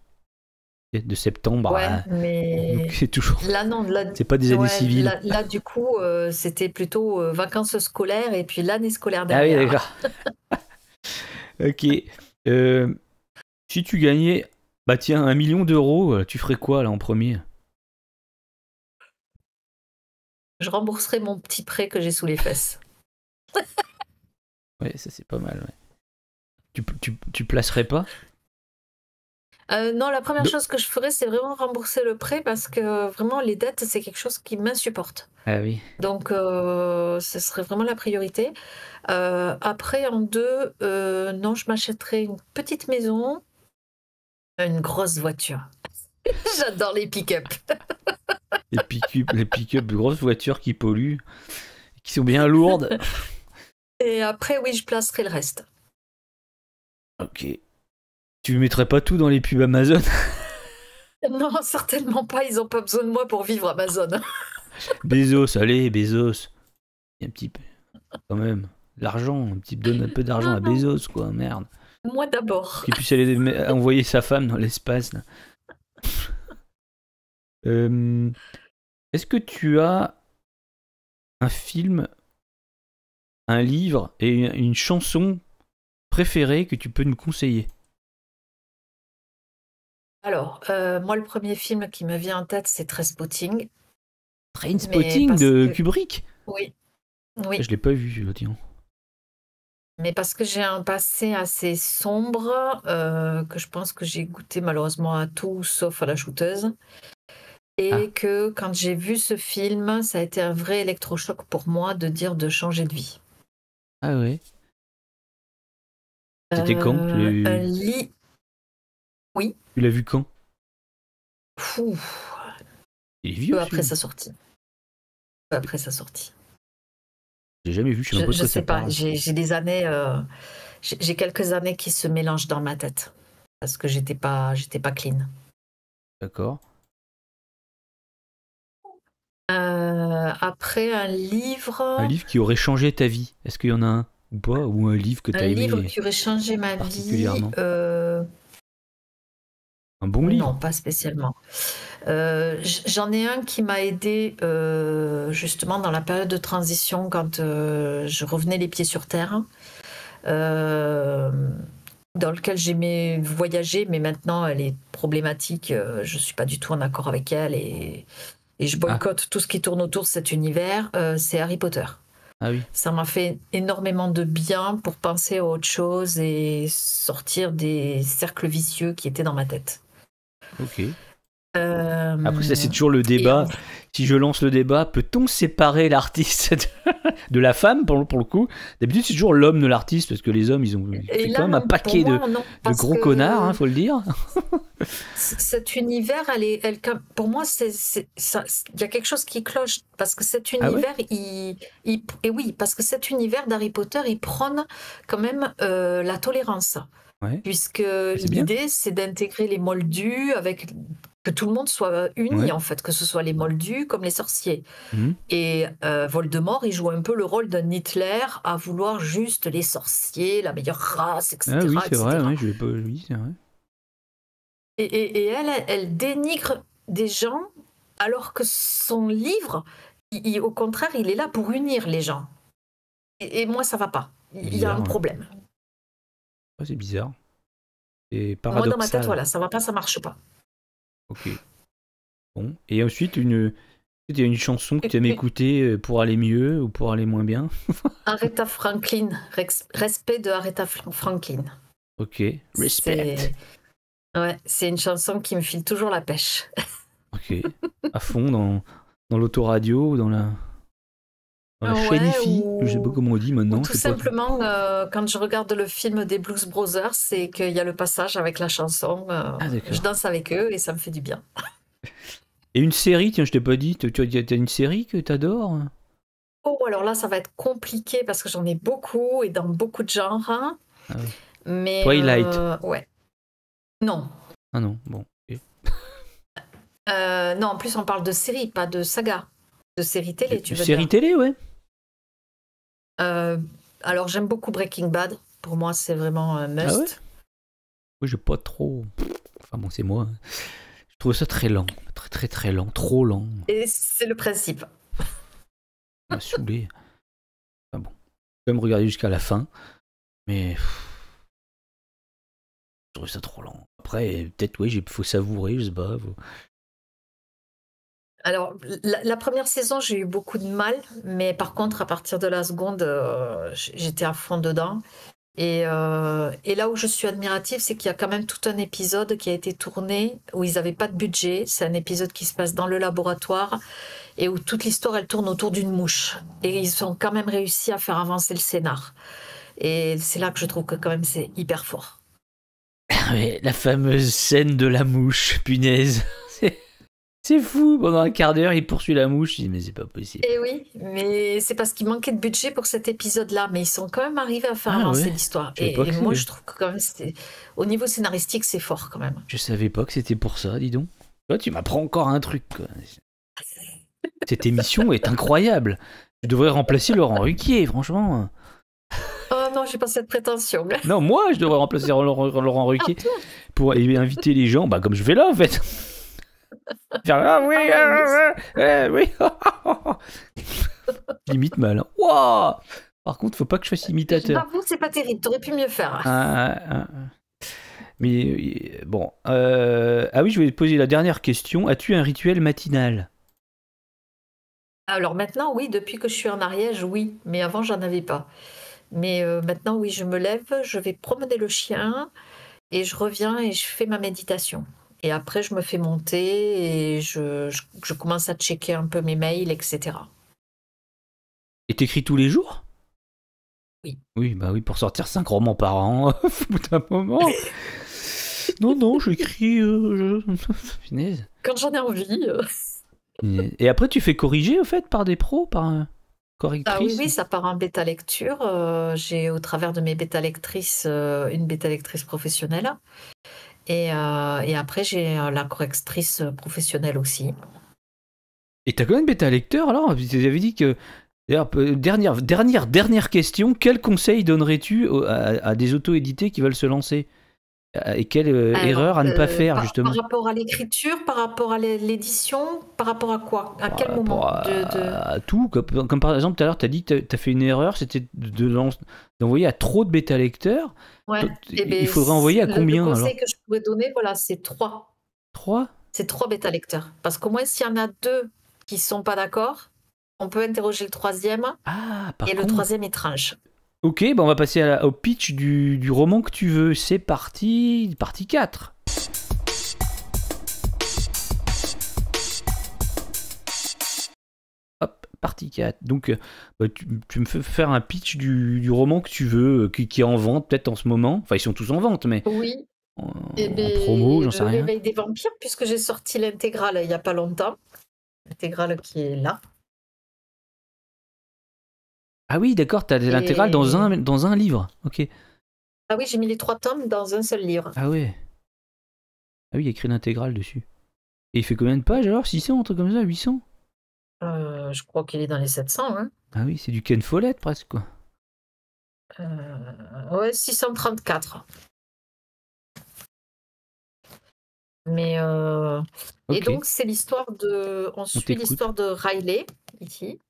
De septembre Ouais, à... mais Donc c'est toujours... là, non, là, C'est pas des années ouais, civiles. là, du coup, c'était plutôt vacances scolaires et puis l'année scolaire Ah oui, derrière. d'accord. Ok. Si tu gagnais, bah tiens, 1 million d'euros, tu ferais quoi là en premier? Je rembourserai mon petit prêt que j'ai sous les fesses. Ouais, ça c'est pas mal, ouais. Tu placerais pas? Non, la première Non. chose que je ferais, c'est vraiment rembourser le prêt parce que vraiment, les dettes, c'est quelque chose qui m'insupporte. Ah oui. Donc, ce serait vraiment la priorité. Après, en 2, non, je m'achèterais une petite maison, une grosse voiture. J'adore les pick-up. Les pick-up, grosses voitures qui polluent, qui sont bien lourdes. Et après, oui, je placerai le reste. Ok. Tu mettrais pas tout dans les pubs Amazon? Non, certainement pas. Ils n'ont pas besoin de moi pour vivre Amazon. Bezos, allez, Bezos. Un petit peu, quand même. L'argent, donne un peu d'argent à Non, non. Bezos, quoi, merde. Moi d'abord. Qu'il puisse aller envoyer sa femme dans l'espace, là. Est-ce que tu as un film, un livre et une chanson préférée que tu peux nous conseiller? Alors, moi, le premier film qui me vient en tête, c'est Trainspotting. Mais Trainspotting parce de que... Kubrick? Oui, oui. Je l'ai pas vu, là, tiens. Mais parce que j'ai un passé assez sombre, que je pense que j'ai goûté malheureusement à tout sauf à la shooteuse. Et que quand j'ai vu ce film, ça a été un vrai électrochoc pour moi de dire de changer de vie. Ah ouais. C'était quand? Un lit... Oui. Tu l'as vu quand? Fou. Il est vieux, Peu après celui-là. sa sortie. Peu après sa sortie. J'ai jamais vu, je sais même pas de Je quoi ça sais pas, parle. j'ai des années... j'ai quelques années qui se mélangent dans ma tête. Parce que j'étais pas clean. D'accord. Après, un livre... Un livre qui aurait changé ta vie. Est-ce qu'il y en a un ou pas? Ou un livre que t'as Un livre aimé qui aurait changé ma vie... particulièrement? Un bon livre? Non, pas spécialement. J'en ai un qui m'a aidé justement dans la période de transition quand je revenais les pieds sur terre, dans lequel j'aimais voyager, mais maintenant elle est problématique. Je ne suis pas du tout en accord avec elle et je boycotte tout ce qui tourne autour de cet univers. C'est Harry Potter. Ah oui. Ça m'a fait énormément de bien pour penser à autre chose et sortir des cercles vicieux qui étaient dans ma tête. Ok. Après, ça, c'est toujours le débat. Si je lance le débat, peut-on séparer l'artiste de la femme, pour le coup? D'habitude, c'est toujours l'homme de l'artiste, parce que les hommes, ils ont fait quand même un paquet de gros connards, hein, faut le dire. Cet univers, pour moi, il y a quelque chose qui cloche, parce que cet univers, et oui, parce que cet univers d'Harry Potter, il prône quand même la tolérance. Ouais. Puisque l'idée, c'est d'intégrer les moldus avec... que tout le monde soit uni, en fait, que ce soit les moldus comme les sorciers. Et Voldemort, il joue un peu le rôle d'un Hitler à vouloir juste les sorciers, la meilleure race, etc. Ah oui, c'est etc. vrai, je l'ai pas vu, c'est vrai. Et elle dénigre des gens, alors que son livre, au contraire, il est là pour unir les gens. Et moi, ça va pas. Il y a un problème. Ouais, c'est bizarre. C'est paradoxal. Moi, dans ma tête, voilà, ça va pas, ça marche pas. Ok. Bon. Et ensuite, il y a une chanson que tu aimes écouter pour aller mieux ou pour aller moins bien? Aretha Franklin. Respect de Aretha Franklin. Ok. Respect. C'est une chanson qui me file toujours la pêche. Ok. À fond dans l'autoradio ou dans la chaîne IFI, je sais pas comment on dit maintenant. Ou tout simplement, quand je regarde le film des Blues Brothers, c'est qu'il y a le passage avec la chanson. Je danse avec eux et ça me fait du bien. Et une série, tiens, je t'ai pas dit, tu as une série que t'adores? Oh, alors là, ça va être compliqué parce que j'en ai beaucoup et dans beaucoup de genres. Hein. Ah oui. Mais Twilight. Ouais. Non. Ah non, bon. Okay. Non, en plus, on parle de série, pas de saga. De série télé, tu veux dire? Série télé, ouais. Alors, j'aime beaucoup Breaking Bad. Pour moi, c'est vraiment un must. Ah ouais? Moi, j'ai pas trop. Enfin bon, c'est moi. Je trouve ça très lent. Très, très, très lent. Trop lent. Et c'est le principe. Ça m'a saoulé. Enfin bon. Je vais me regarder jusqu'à la fin. Mais. Je trouve ça trop lent. Après, peut-être, oui, faut savourer, je sais pas. Alors, la première saison, j'ai eu beaucoup de mal, mais par contre, à partir de la seconde, j'étais à fond dedans. Et là où je suis admirative, c'est qu'il y a quand même tout un épisode qui a été tourné où ils n'avaient pas de budget. C'est un épisode qui se passe dans le laboratoire et où toute l'histoire, elle tourne autour d'une mouche. Et ils ont quand même réussi à faire avancer le scénar. Et c'est là que je trouve que quand même c'est hyper fort. Mais la fameuse scène de la mouche, punaise. C'est fou, pendant un quart d'heure, il poursuit la mouche. Je dis, mais c'est pas possible. Et oui, mais c'est parce qu'il manquait de budget pour cet épisode-là. Mais ils sont quand même arrivés à faire avancer l'histoire. Et moi, je trouve que quand même, au niveau scénaristique, c'est fort quand même. Je savais pas que c'était pour ça, dis donc. Toi, tu m'apprends encore un truc, quoi. Cette émission est incroyable. Je devrais remplacer Laurent Ruquier, franchement. Oh non, j'ai pas cette prétention. Non, moi, je devrais remplacer Laurent Ruquier pour inviter les gens, comme je fais là, en fait. Faire, oui. Limite mal. Wow. Par contre, faut pas que je fasse imitateur. J'avoue, c'est pas terrible. T'aurais pu mieux faire. Mais bon. Ah oui, je vais te poser la dernière question. As-tu un rituel matinal? Alors maintenant, oui, depuis que je suis en Ariège, oui. Mais avant, j'en avais pas. Mais maintenant, oui, je me lève, je vais promener le chien et je reviens et je fais ma méditation. Et après, je me fais monter et je commence à checker un peu mes mails, etc. Et t'écris tous les jours? Oui. Oui, bah oui, pour sortir 5 romans par an, au bout d'un moment. Non, j'écris... Finesse. Quand j'en ai envie. Et après, tu fais corriger, au fait, par des pros, par correctrice? Ah oui, ça part en bêta lecture. J'ai, au travers de mes bêta lectrices, une bêta lectrice professionnelle. Et après, j'ai la correctrice professionnelle aussi. Et t'as quand même bêta lecteur, alors? Tu avais dit que... Dernière question. Quel conseil donnerais-tu à des auto-édités qui veulent se lancer? Et quelle erreur à ne pas faire, justement? Par rapport à l'écriture, par rapport à l'édition, par rapport à quoi? À quel moment à tout. Comme par exemple, tout à l'heure, tu as dit que tu as fait une erreur, c'était d'envoyer à trop de bêta-lecteurs. Ouais. Il faudrait envoyer à combien? Le conseil que je pourrais donner, voilà, c'est 3. 3? C'est 3 bêta-lecteurs. Parce qu'au moins, s'il y en a 2 qui ne sont pas d'accord, on peut interroger le 3e. Et le 3e, il tranche. Ok, on va passer au pitch du roman que tu veux. C'est parti, partie 4. Hop, partie 4. Donc, tu me fais faire un pitch du roman que tu veux, qui est en vente peut-être en ce moment. Enfin, ils sont tous en vente, mais... Oui. En promo, j'en sais rien. Le Réveil des vampires, puisque j'ai sorti l'intégrale il n'y a pas longtemps. L'intégrale qui est là. Ah oui, d'accord, t'as l'intégrale dans un livre. Ok. Ah oui, j'ai mis les 3 tomes dans un seul livre. Ah ouais. Ah oui, il y a écrit l'intégrale dessus. Et il fait combien de pages alors? 600, un truc comme ça? 800? Je crois qu'il est dans les 700. Hein. Ah oui, c'est du Ken Follett presque, quoi. Ouais, 634. Mais Ok. Et donc c'est l'histoire de... On suit l'histoire de Riley, ici,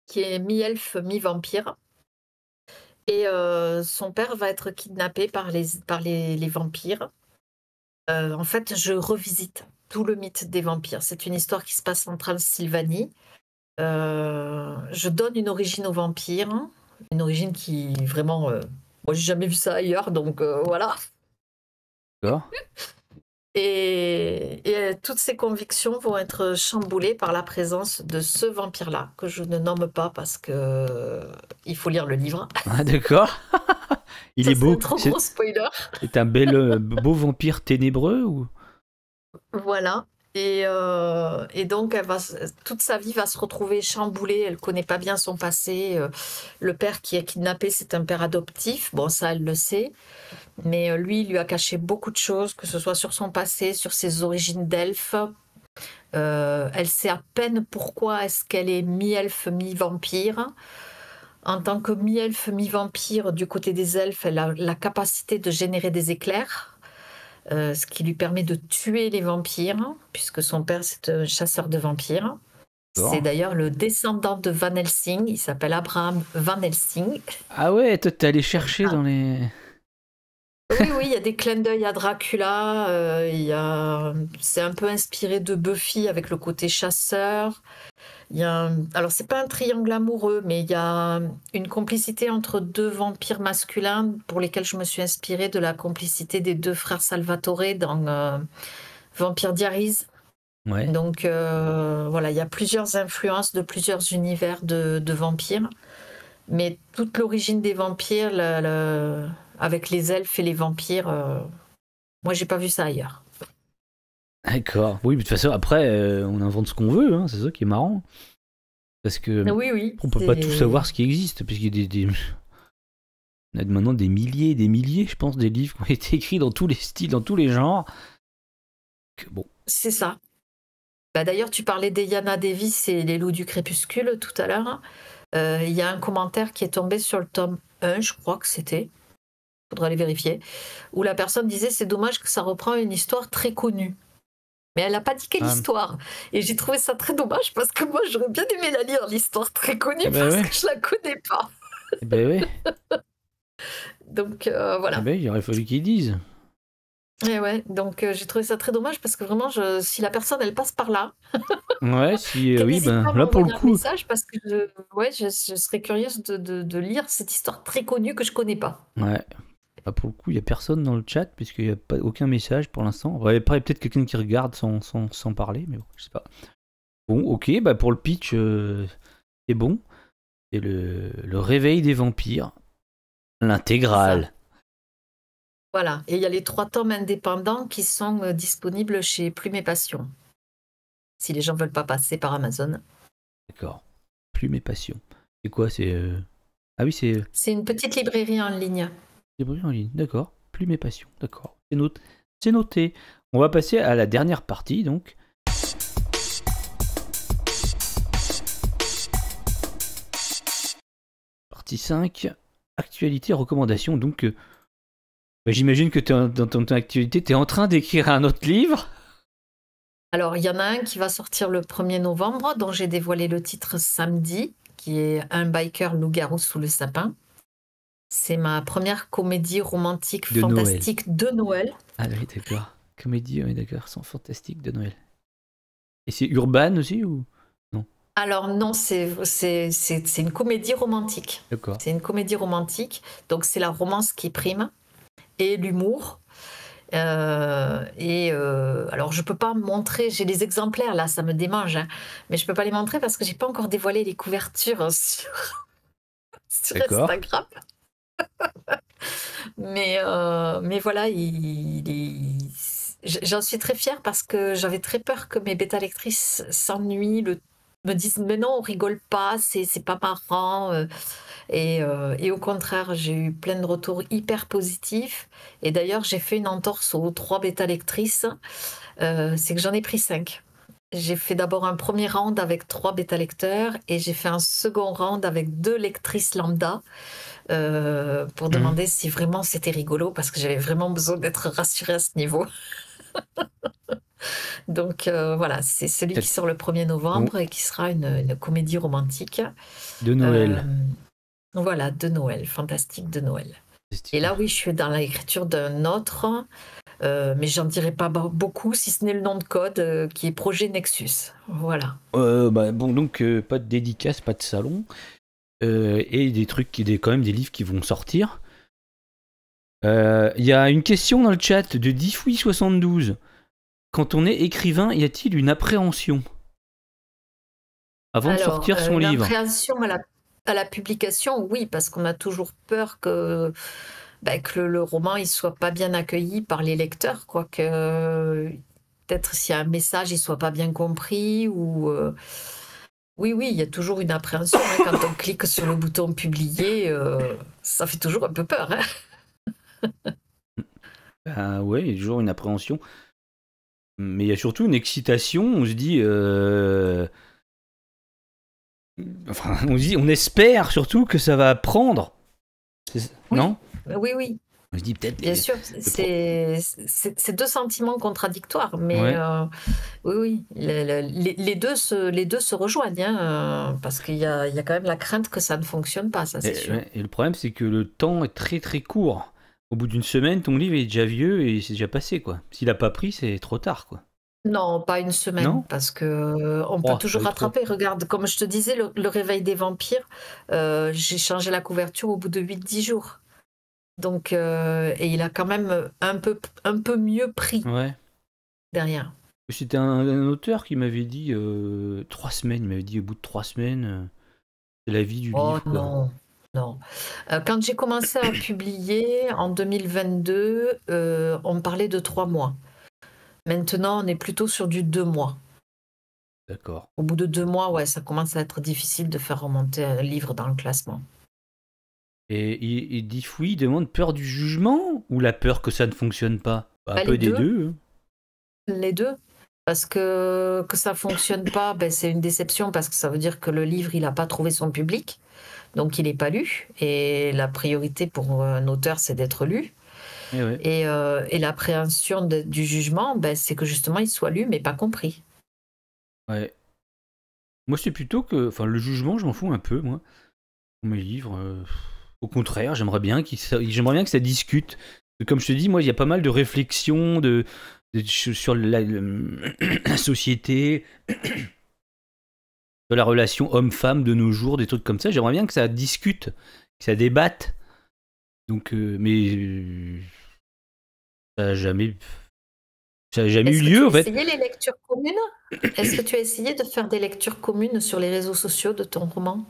qui est mi-elfe, mi-vampire. Et son père va être kidnappé par les vampires. En fait, je revisite tout le mythe des vampires. C'est une histoire qui se passe en Transylvanie. Je donne une origine aux vampires, une origine qui vraiment... moi, j'ai jamais vu ça ailleurs, donc voilà. D'accord. Et toutes ces convictions vont être chamboulées par la présence de ce vampire-là, que je ne nomme pas parce que il faut lire le livre. Ah d'accord. Il est beau. C'est un trop gros spoiler. C'est un beau vampire ténébreux ou... Voilà. Et donc, toute sa vie va se retrouver chamboulée. Elle ne connaît pas bien son passé. Le père qui est kidnappé, c'est un père adoptif. Bon, ça, elle le sait. Mais lui, il lui a caché beaucoup de choses, que ce soit sur son passé, sur ses origines d'elfe. Elle sait à peine pourquoi est-ce qu'elle est mi-elfe, mi-vampire. En tant que mi-elfe, mi-vampire, du côté des elfes, elle a la capacité de générer des éclairs, ce qui lui permet de tuer les vampires, puisque son père, c'est un chasseur de vampires. C'est d'ailleurs le descendant de Van Helsing, il s'appelle Abraham Van Helsing. Ah ouais, toi t'es allé chercher dans les... Oui, il y a des clins d'œil à Dracula, c'est un peu inspiré de Buffy avec le côté chasseur. Alors c'est pas un triangle amoureux, mais il y a une complicité entre deux vampires masculins pour lesquels je me suis inspirée de la complicité des deux frères Salvatore dans Vampire Diaries. Ouais. Donc voilà, il y a plusieurs influences de plusieurs univers de vampires, mais toute l'origine des vampires, avec les elfes et les vampires, moi j'ai pas vu ça ailleurs. D'accord. Oui, mais de toute façon, après, on invente ce qu'on veut, hein, c'est ça qui est marrant. Parce que Oui, on peut pas tout savoir ce qui existe, puisqu'il y a on a maintenant des milliers, je pense, des livres qui ont été écrits dans tous les styles, dans tous les genres. Bon. C'est ça. D'ailleurs, tu parlais d'Eliana Davis et Les Loups du Crépuscule tout à l'heure. Il y a un commentaire qui est tombé sur le tome 1, je crois que c'était. Faudra aller vérifier. Où la personne disait c'est dommage que ça reprend une histoire très connue. Mais elle n'a pas dit quelle histoire. Et j'ai trouvé ça très dommage parce que moi, j'aurais bien aimé la lire, l'histoire très connue, parce que je la connais pas. Oui. Donc voilà. Il aurait fallu qu'ils disent. Et ouais, donc j'ai trouvé ça très dommage parce que vraiment, si la personne elle passe par là, ouais, oui, là pour le coup. Message parce que je serais curieuse de lire cette histoire très connue que je connais pas. Ouais. Pour le coup, il n'y a personne dans le chat puisqu'il n'y a pas aucun message pour l'instant. Ouais, peut-être quelqu'un qui regarde sans parler, mais bon, je sais pas. Bon, ok, pour le pitch, c'est bon. C'est le réveil des vampires, l'intégrale. Voilà, et il y a les 3 tomes indépendants qui sont disponibles chez Plume et Passion. Si les gens veulent pas passer par Amazon. D'accord. Plume et Passion. C'est quoi, c'est... Ah oui, c'est... C'est une petite librairie en ligne. Librairie en ligne, d'accord. Plume et Passion, d'accord. C'est noté. On va passer à la dernière partie, donc. Partie 5. Actualité, recommandation. Donc, j'imagine que dans ton actualité, tu es en train d'écrire un autre livre. Alors, il y en a un qui va sortir le 1er novembre, dont j'ai dévoilé le titre samedi, qui est Un biker loup-garou sous le sapin. C'est ma première comédie romantique fantastique de Noël. Ah oui, d'accord. Comédie, oui, d'accord, sans fantastique de Noël. Et c'est urbain aussi ou non? Alors non, c'est une comédie romantique. D'accord. C'est une comédie romantique, donc c'est la romance qui prime et l'humour. Alors je peux pas montrer, j'ai les exemplaires là, ça me démange, hein, mais je peux pas les montrer parce que j'ai pas encore dévoilé les couvertures sur Instagram. mais voilà, j'en suis très fière parce que j'avais très peur que mes bêta lectrices s'ennuient, me disent mais non, on rigole pas, c'est pas marrant. Et au contraire, j'ai eu plein de retours hyper positifs. Et d'ailleurs, j'ai fait une entorse aux 3 bêta lectrices. C'est que j'en ai pris 5. J'ai fait d'abord un premier round avec 3 bêta lecteurs et j'ai fait un second round avec 2 lectrices lambda pour demander si vraiment c'était rigolo parce que j'avais vraiment besoin d'être rassurée à ce niveau. Donc voilà, c'est celui qui sort le 1er novembre et qui sera une comédie romantique. De Noël. Voilà, de Noël, fantastique de Noël. Et là, oui, je suis dans l'écriture d'un autre, mais j'en dirai pas beaucoup, si ce n'est le nom de code, qui est Projet Nexus. Voilà. Bon, donc pas de dédicace, pas de salon, et des trucs, quand même des livres qui vont sortir. Il y a une question dans le chat de Diffoui72. Quand on est écrivain, y a-t-il une appréhension avant de sortir son livre? Une appréhension à la publication, oui, parce qu'on a toujours peur que le roman il soit pas bien accueilli par les lecteurs, quoi, que peut-être s'il y a un message il soit pas bien compris ou oui, il y a toujours une appréhension hein, quand on clique sur le bouton publier, ça fait toujours un peu peur. Hein. Ouais, il y a toujours une appréhension, mais il y a surtout une excitation. On se dit Enfin, on espère surtout que ça va prendre. Oui. Non? Oui. On se dit peut-être. Bien sûr, c'est deux sentiments contradictoires, mais Ouais. oui, les deux se rejoignent, hein, parce qu'il y a quand même la crainte que ça ne fonctionne pas, ça c'est sûr. Ouais, et le problème, c'est que le temps est très très court. Au bout d'une semaine, ton livre est déjà vieux et c'est déjà passé, quoi. S'il n'a pas pris, c'est trop tard, quoi. Non, pas une semaine, Non? parce que on peut Oh, toujours ça va être trop. rattraper. Regarde, comme je te disais, le réveil des vampires, j'ai changé la couverture au bout de 8-10 jours. Donc, et il a quand même un peu mieux pris Ouais. derrière. C'était un auteur qui m'avait dit 3 semaines. Il m'avait dit au bout de 3 semaines, c'est la vie du Oh livre, quoi. non. Quand j'ai commencé à publier en 2022, on me parlait de 3 mois. Maintenant, on est plutôt sur du 2 mois. D'accord. Au bout de 2 mois, ouais, ça commence à être difficile de faire remonter un livre dans le classement. Et Diffoui demande peur du jugement ou la peur que ça ne fonctionne pas? Un Bah, peu les des deux. deux. Hein. Les deux. Parce que ça fonctionne pas, ben, c'est une déception parce que ça veut dire que le livre, il n'a pas trouvé son public. Donc, il n'est pas lu. Et la priorité pour un auteur, c'est d'être lu. Eh ouais. Et l'appréhension du jugement, ben, c'est que justement, il soit lu, mais pas compris. Ouais. Moi, c'est plutôt que. Enfin, le jugement, je m'en fous un peu, moi. Pour mes livres. Au contraire, j'aimerais bien que ça discute. Comme je te dis, moi, il y a pas mal de réflexions sur la société, de la relation homme-femme de nos jours, des trucs comme ça. J'aimerais bien que ça discute, que ça débatte. Donc, mais ça n'a jamais eu lieu, en fait. Est-ce que tu as essayé les lectures communes? Est-ce que tu as essayé de faire des lectures communes sur les réseaux sociaux de ton roman?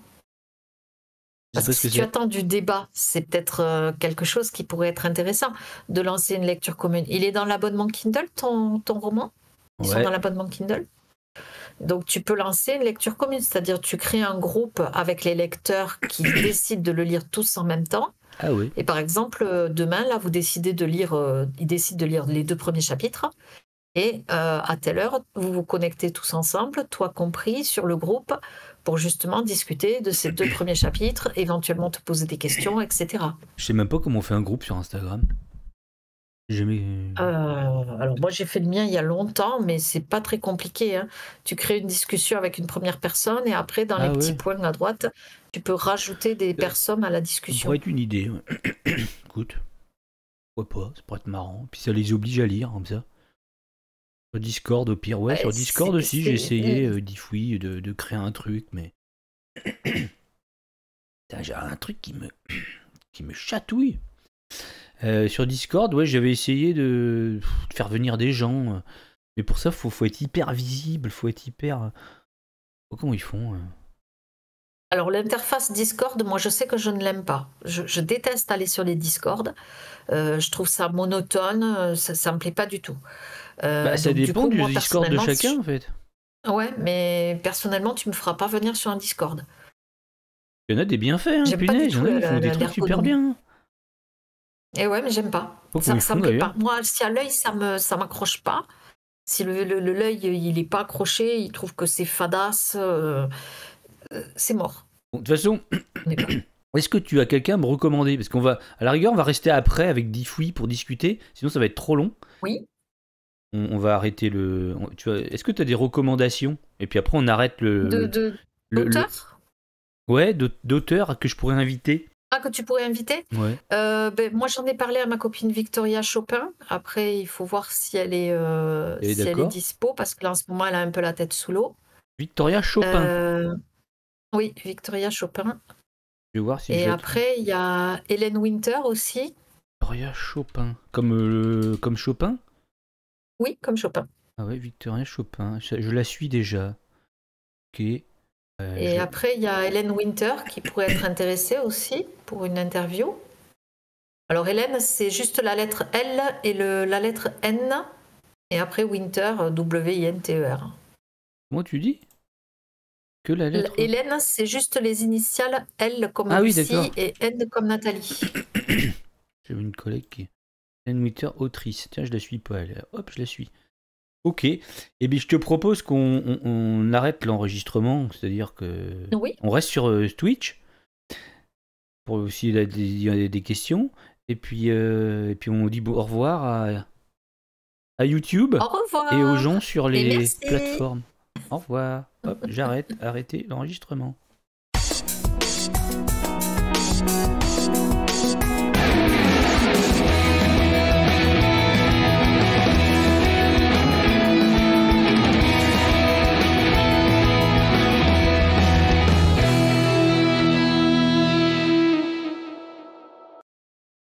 Parce que si tu attends du débat, c'est peut-être quelque chose qui pourrait être intéressant de lancer une lecture commune. Il est dans l'abonnement Kindle, ton roman? Ils sont dans l'abonnement Kindle? Donc tu peux lancer une lecture commune, c'est-à-dire tu crées un groupe avec les lecteurs qui décident de le lire tous en même temps. Ah oui. Et par exemple, demain, là, ils décident de lire les 2 premiers chapitres. Et à telle heure, vous vous connectez tous ensemble, toi compris, sur le groupe, pour justement discuter de ces 2 premiers chapitres, éventuellement te poser des questions, etc. Je sais même pas comment on fait un groupe sur Instagram. Alors moi j'ai fait le mien il y a longtemps, mais c'est pas très compliqué. Hein. Tu crées une discussion avec une première personne et après dans les petits points à droite, tu peux rajouter des personnes à la discussion. Ça pourrait être une idée. Ouais. Écoute, pourquoi pas, ça pourrait être marrant. Puis ça les oblige à lire comme ça. Sur Discord au pire, ouais. Sur Discord aussi, j'ai essayé Diffoui de créer un truc, mais j'ai un truc qui me chatouille. Sur Discord, ouais, j'avais essayé de faire venir des gens, mais pour ça, faut être hyper visible, faut être hyper. Comment ils font Alors l'interface Discord, moi je sais que je ne l'aime pas. Je déteste aller sur les Discord. Je trouve ça monotone, ça me plaît pas du tout. Ça dépend du Discord de chacun en fait. Ouais, mais personnellement, tu me feras pas venir sur un Discord. Il y en a des bien faits, hein, punaise, il y en a qui font des trucs super bien. Et ouais, mais j'aime pas. Ça me plaît pas. Moi, si à l'œil, ça m'accroche pas. Si l'œil, il est pas accroché, il trouve que c'est fadasse, c'est mort. Bon, de toute façon, est-ce que tu as quelqu'un à me recommander? Parce qu'on va, à la rigueur, on va rester après avec Diffoui pour discuter, sinon ça va être trop long. Oui. On va arrêter est-ce que tu as des recommandations? Et puis après, on arrête d'auteur? Ouais, d'auteur que je pourrais inviter. Ah, que tu pourrais inviter? Ouais. Moi, j'en ai parlé à ma copine Victoria Chopin. Après, il faut voir si elle est dispo, parce que là, en ce moment, elle a un peu la tête sous l'eau. Victoria Chopin. Oui, Victoria Chopin. Je vais voir si Et après, il y a Hélène Winter aussi. Victoria Chopin. Comme Chopin? Oui, comme Chopin. Ah ouais, Victoria Chopin. Je la suis déjà. Ok. Et après, il y a Hélène Winter qui pourrait être intéressée aussi pour une interview. Alors, Hélène, c'est juste la lettre L et la lettre N. Et après, Winter, W-I-N-T-E-R. Comment tu dis? Que la lettre Hélène, c'est juste les initiales L comme Lucie et N comme Nathalie. J'avais une collègue qui... Hélène Winter, autrice. Tiens, je la suis pas, elle. Hop, je la suis. Ok. Et bien, je te propose qu'on arrête l'enregistrement, c'est-à-dire que Oui. on reste sur Twitch pour s'il y a des questions. Et puis on dit au revoir à YouTube Au revoir. et aux gens sur Et les merci. plateformes. Au revoir. Hop, arrêtez l'enregistrement.